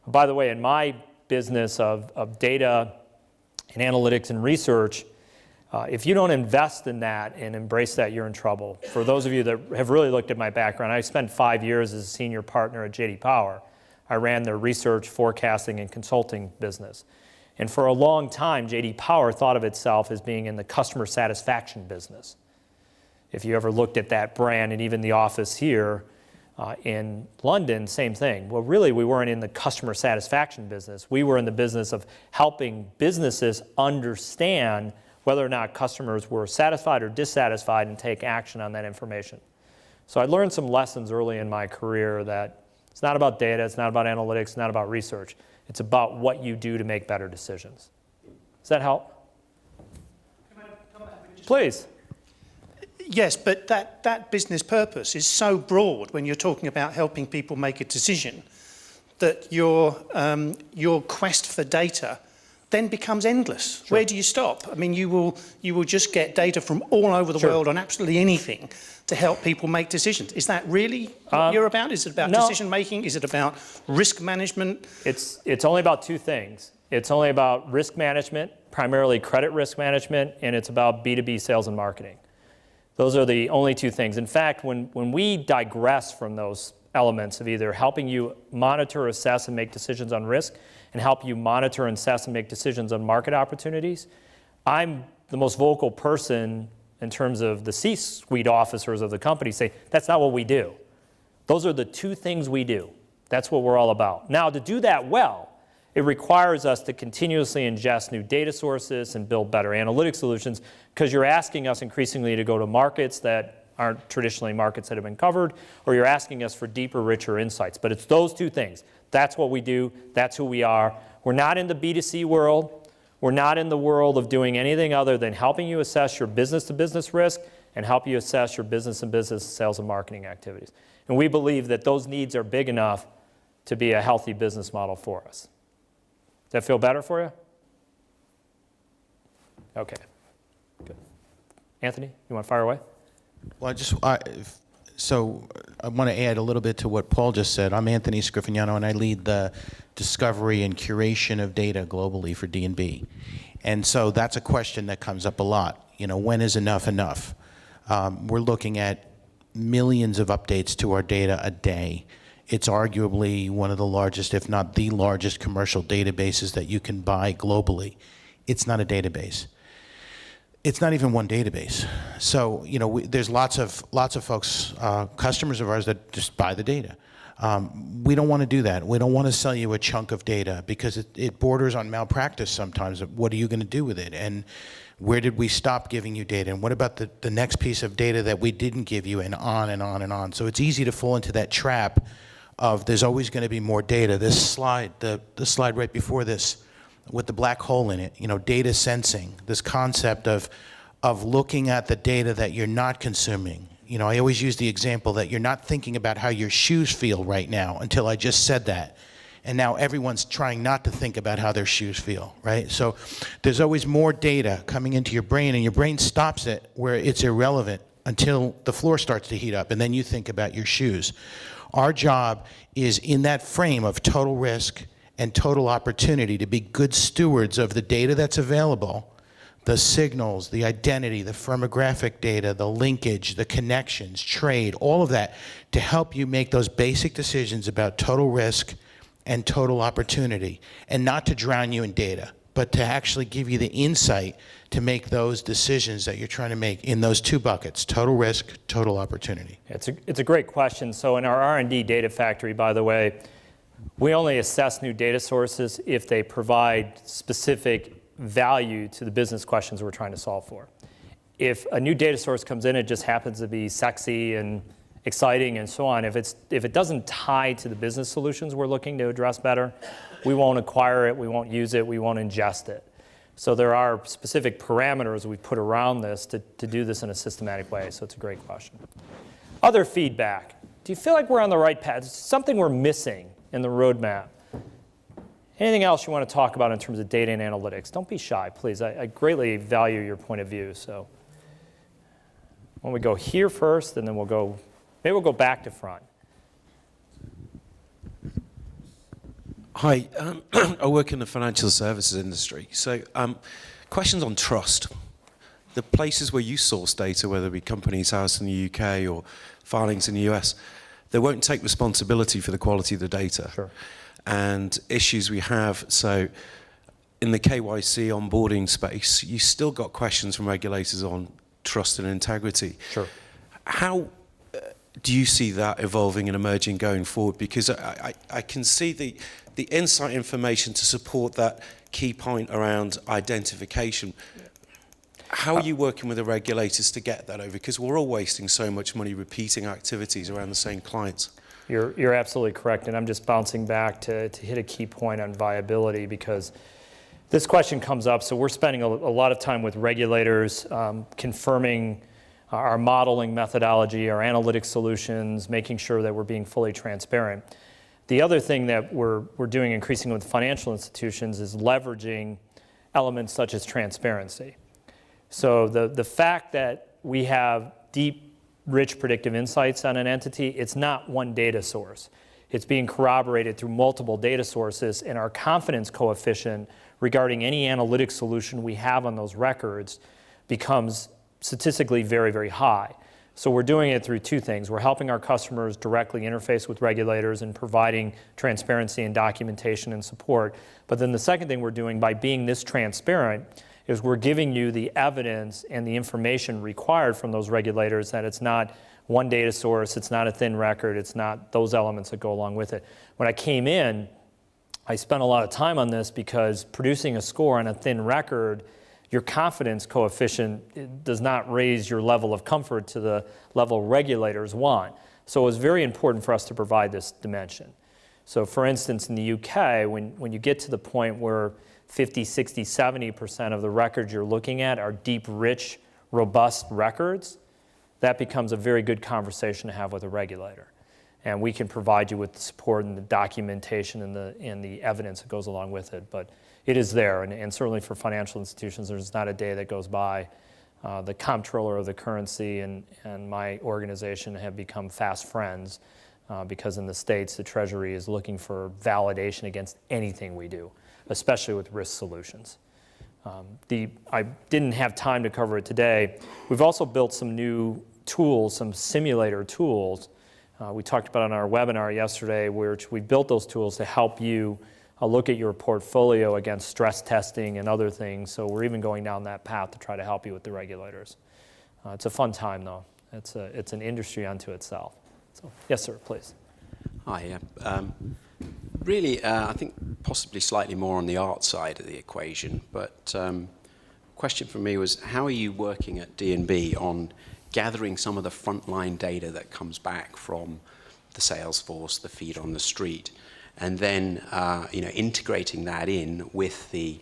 By the way, in my business of data and analytics and research, if you don't invest in that and embrace that, you're in trouble. For those of you that have really looked at my background, I spent 5 years as a senior partner at J.D. Power. I ran their research, forecasting, and consulting business. And for a long time, J.D. Power thought of itself as being in the customer satisfaction business. If you ever looked at that brand, and even the office here in London, same thing. Well, really, we weren't in the customer satisfaction business. We were in the business of helping businesses understand whether or not customers were satisfied or dissatisfied and take action on that information. So I learned some lessons early in my career that It's not about data, it's not about analytics, it's not about research. It's about what you do to make better decisions. Does that help? Please. Yes, but that business purpose is so broad when you're talking about helping people make a decision that your quest for data then becomes endless. Sure. Where do you stop? I mean, you will just get data from all over the world on absolutely anything to help people make decisions. Is that really what you're about? Is it about decision making? Is it about risk management? It's only about two things. It's only about risk management, primarily credit risk management, and it's about B2B sales and marketing. Those are the only two things. In fact, when we digress from those elements of either helping you monitor, assess, and make decisions on risk, and help you monitor, assess, and make decisions on market opportunities, I'm the most vocal person in terms of the C-suite officers of the company say, that's not what we do. Those are the two things we do. That's what we're all about. Now, to do that well, it requires us to continuously ingest new data sources and build better analytic solutions, because you're asking us increasingly to go to markets that aren't traditionally markets that have been covered, or you're asking us for deeper, richer insights. But it's those two things. That's what we do. That's who we are. We're not in the B2C world. We're not in the world of doing anything other than helping you assess your business-to-business risk and help you assess your business-to-business sales and marketing activities. And we believe that those needs are big enough to be a healthy business model for us. Does that feel better for you? Okay, good. Anthony, you want to fire away? Well, so I want to add a little bit to what Paul just said. I'm Anthony Scriffignano, and I lead the discovery and curation of data globally for D&B. And so that's a question that comes up a lot. You know, when is enough enough? We're looking at millions of updates to our data a day. It's arguably one of the largest, if not the largest, commercial databases that you can buy globally. It's not a database. It's not even one database. So, you know, there's lots of folks, customers of ours that just buy the data. We don't want to do that. We don't want to sell you a chunk of data because it borders on malpractice sometimes. What are you going to do with it? And where did we stop giving you data? And what about the next piece of data that we didn't give you, and on and on and on. So it's easy to fall into that trap of there's always going to be more data. This slide, the slide right before this, with the black hole in it, you know, data sensing, this concept of looking at the data that you're not consuming. You know, I always use the example that you're not thinking about how your shoes feel right now until I just said that. And now everyone's trying not to think about how their shoes feel, right? So there's always more data coming into your brain, and your brain stops it where it's irrelevant until the floor starts to heat up, and then you think about your shoes. Our job is in that frame of total risk and total opportunity to be good stewards of the data that's available, the signals, the identity, the firmographic data, the linkage, the connections, trade, all of that, to help you make those basic decisions about total risk and total opportunity, and not to drown you in data, but to actually give you the insight to make those decisions that you're trying to make in those two buckets, total risk, total opportunity. It's a great question. So in our R&D data factory, by the way, we only assess new data sources if they provide specific value to the business questions we're trying to solve for. If a new data source comes in, it just happens to be sexy and exciting and so on. If it doesn't tie to the business solutions we're looking to address better, we won't acquire it, we won't use it, we won't ingest it. So there are specific parameters we put around this to do this in a systematic way, so it's a great question. Other feedback. Do you feel like we're on the right path? Something we're missing in the roadmap? Anything else you want to talk about in terms of data and analytics? Don't be shy, please. I greatly value your point of view. So why don't we go here first, and then maybe we'll go back to front. Hi, I work in the financial services industry. So questions on trust. The places where you source data, whether it be Companies House in the UK or filings in the US, they won't take responsibility for the quality of the data. Sure. And issues we have, so in the KYC onboarding space, you still got questions from regulators on trust and integrity. Sure. How do you see that evolving and emerging going forward? Because I can see the insight information to support that key point around identification. How are you working with the regulators to get that over? Because we're all wasting so much money repeating activities around the same clients. You're absolutely correct, and I'm just bouncing back to hit a key point on viability, because this question comes up. So we're spending a lot of time with regulators, confirming our modeling methodology, our analytic solutions, making sure that we're being fully transparent. The other thing that we're doing increasingly with financial institutions is leveraging elements such as transparency. So the fact that we have deep, rich predictive insights on an entity, it's not one data source. It's being corroborated through multiple data sources, and our confidence coefficient regarding any analytic solution we have on those records becomes statistically very, very high. So we're doing it through two things. We're helping our customers directly interface with regulators and providing transparency and documentation and support. But then the second thing we're doing by being this transparent is we're giving you the evidence and the information required from those regulators, that it's not one data source, it's not a thin record, it's not those elements that go along with it. When I came in, I spent a lot of time on this, because producing a score on a thin record, your confidence coefficient does not raise your level of comfort to the level regulators want. So it was very important for us to provide this dimension. So for instance, in the UK, when you get to the point where 50, 60, 70% of the records you're looking at are deep, rich, robust records, that becomes a very good conversation to have with a regulator. And we can provide you with the support and the documentation and the evidence that goes along with it. But it is there, and certainly for financial institutions, there's not a day that goes by. The comptroller of the currency and my organization have become fast friends, because in the States, the Treasury is looking for validation against anything we do, especially with risk solutions. I didn't have time to cover it today. We've also built some new tools, some simulator tools. We talked about on our webinar yesterday, where we built those tools to help you look at your portfolio against stress testing and other things. So we're even going down that path to try to help you with the regulators. It's a fun time, though. It's an industry unto itself. So, yes, sir, please. Hi. Really, I think possibly slightly more on the art side of the equation, but question for me was, how are you working at D&B on gathering some of the frontline data that comes back from the sales force, the feet on the street, and then integrating that in with the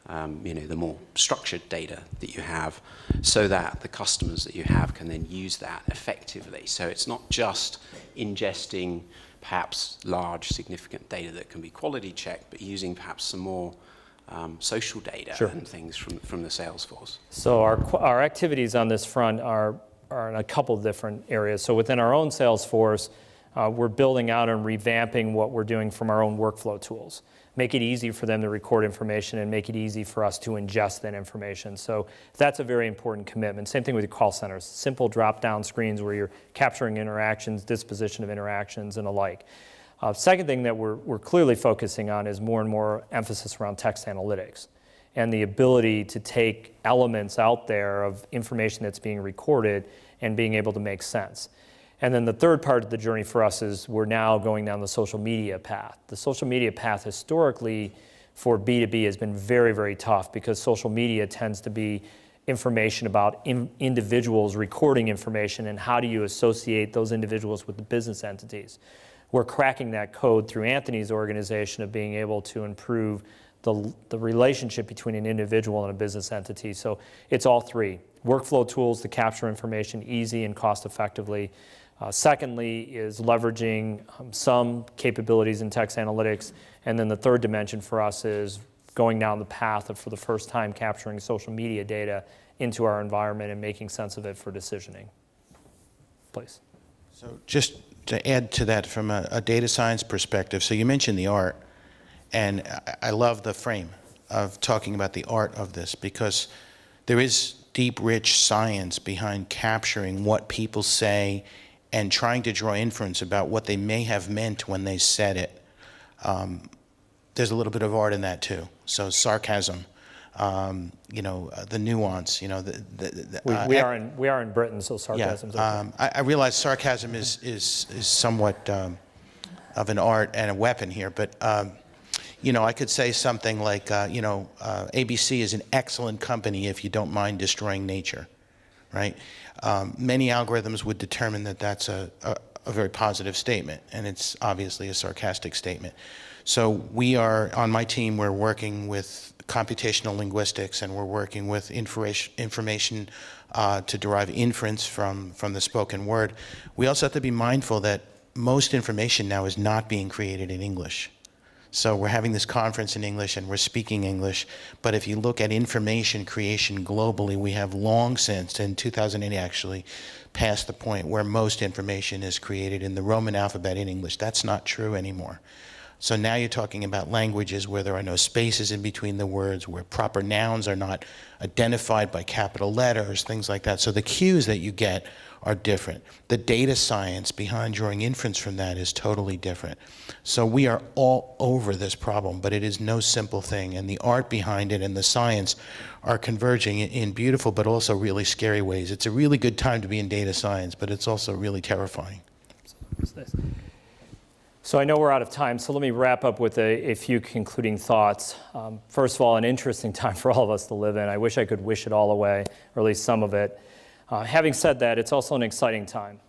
the more structured data that you have, so that the customers that you have can then use that effectively. So it's not just ingesting perhaps large, significant data that can be quality checked, but using perhaps some more social data Sure. and things from the sales force. So our activities on this front are in a couple different areas. So within our own sales force, we're building out and revamping what we're doing from our own workflow tools. Make it easy for them to record information and make it easy for us to ingest that information. So that's a very important commitment. Same thing with your call centers. Simple drop-down screens where you're capturing interactions, disposition of interactions, and the like. Second thing that we're clearly focusing on is more and more emphasis around text analytics and the ability to take elements out there of information that's being recorded and being able to make sense. And then the third part of the journey for us is we're now going down the social media path. The social media path historically for B2B has been very, very tough, because social media tends to be information about individuals recording information, and how do you associate those individuals with the business entities. We're cracking that code through Anthony's organization of being able to improve the relationship between an individual and a business entity. So it's all three. Workflow tools to capture information easy and cost effectively. Secondly is leveraging some capabilities in text analytics. And then the third dimension for us is going down the path of, for the first time, capturing social media data into our environment and making sense of it for decisioning. Please. So just to add to that from a data science perspective, so you mentioned the art, and I love the frame of talking about the art of this, because there is deep, rich science behind capturing what people say and trying to draw inference about what they may have meant when they said it. There's a little bit of art in that too. So sarcasm, the nuance, we are in Britain, so sarcasm's okay. I realize sarcasm is somewhat of an art and a weapon here, but I could say something like, ABC is an excellent company if you don't mind destroying nature, right? Many algorithms would determine that that's a a very positive statement, and it's obviously a sarcastic statement. So we are, on my team, we're working with computational linguistics, and we're working with information to derive inference from the spoken word. We also have to be mindful that most information now is not being created in English. So we're having this conference in English and we're speaking English, but if you look at information creation globally, we have long since, in 2008 actually, passed the point where most information is created in the Roman alphabet in English. That's not true anymore. So now you're talking about languages where there are no spaces in between the words, where proper nouns are not identified by capital letters, things like that. So the cues that you get are different. The data science behind drawing inference from that is totally different. So we are all over this problem, but it is no simple thing. And the art behind it and the science are converging in beautiful but also really scary ways. It's a really good time to be in data science, but it's also really terrifying. So I know we're out of time, so let me wrap up with a few concluding thoughts. First of all, an interesting time for all of us to live in. I wish I could wish it all away, or at least some of it. Having said that, it's also an exciting time.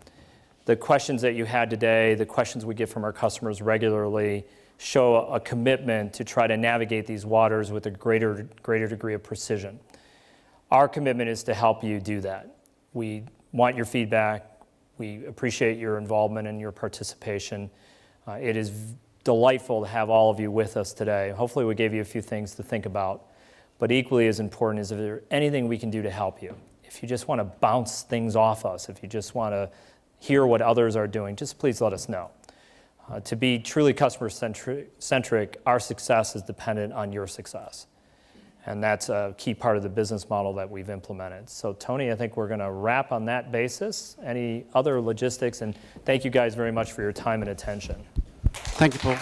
The questions that you had today, the questions we get from our customers regularly, show a commitment to try to navigate these waters with a greater degree of precision. Our commitment is to help you do that. We want your feedback. We appreciate your involvement and your participation. It is delightful to have all of you with us today. Hopefully we gave you a few things to think about, but equally as important is if there's anything we can do to help you. If you just want to bounce things off us, if you just want to hear what others are doing, just please let us know. To be truly customer-centric, our success is dependent on your success. And that's a key part of the business model that we've implemented. So Tony, I think we're going to wrap on that basis. Any other logistics? And thank you guys very much for your time and attention. Thank you, Paul.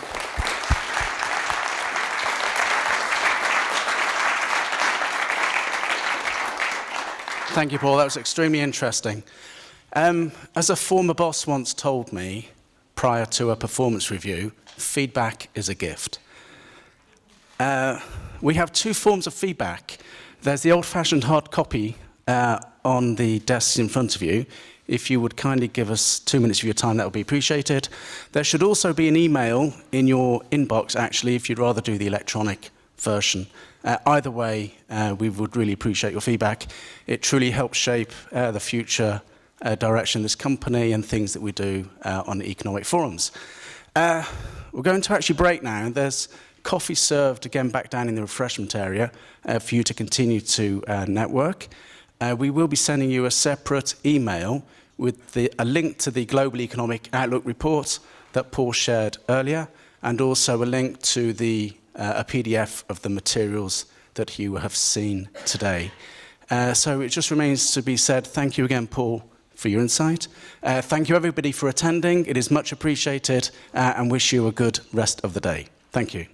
Thank you, Paul. That was extremely interesting. As a former boss once told me prior to a performance review, feedback is a gift. We have two forms of feedback. There's the old-fashioned hard copy on the desks in front of you. If you would kindly give us 2 minutes of your time, that would be appreciated. There should also be an email in your inbox, actually, if you'd rather do the electronic version. Either way, we would really appreciate your feedback. It truly helps shape the future direction of this company and things that we do on the economic forums. We're going to actually break now. There's coffee served again back down in the refreshment area for you to continue to network. We will be sending you a separate email with a link to the Global Economic Outlook report that Paul shared earlier, and also a link to a PDF of the materials that you have seen today. So it just remains to be said, thank you again, Paul, for your insight. Thank you, everybody, for attending. It is much appreciated, and wish you a good rest of the day. Thank you.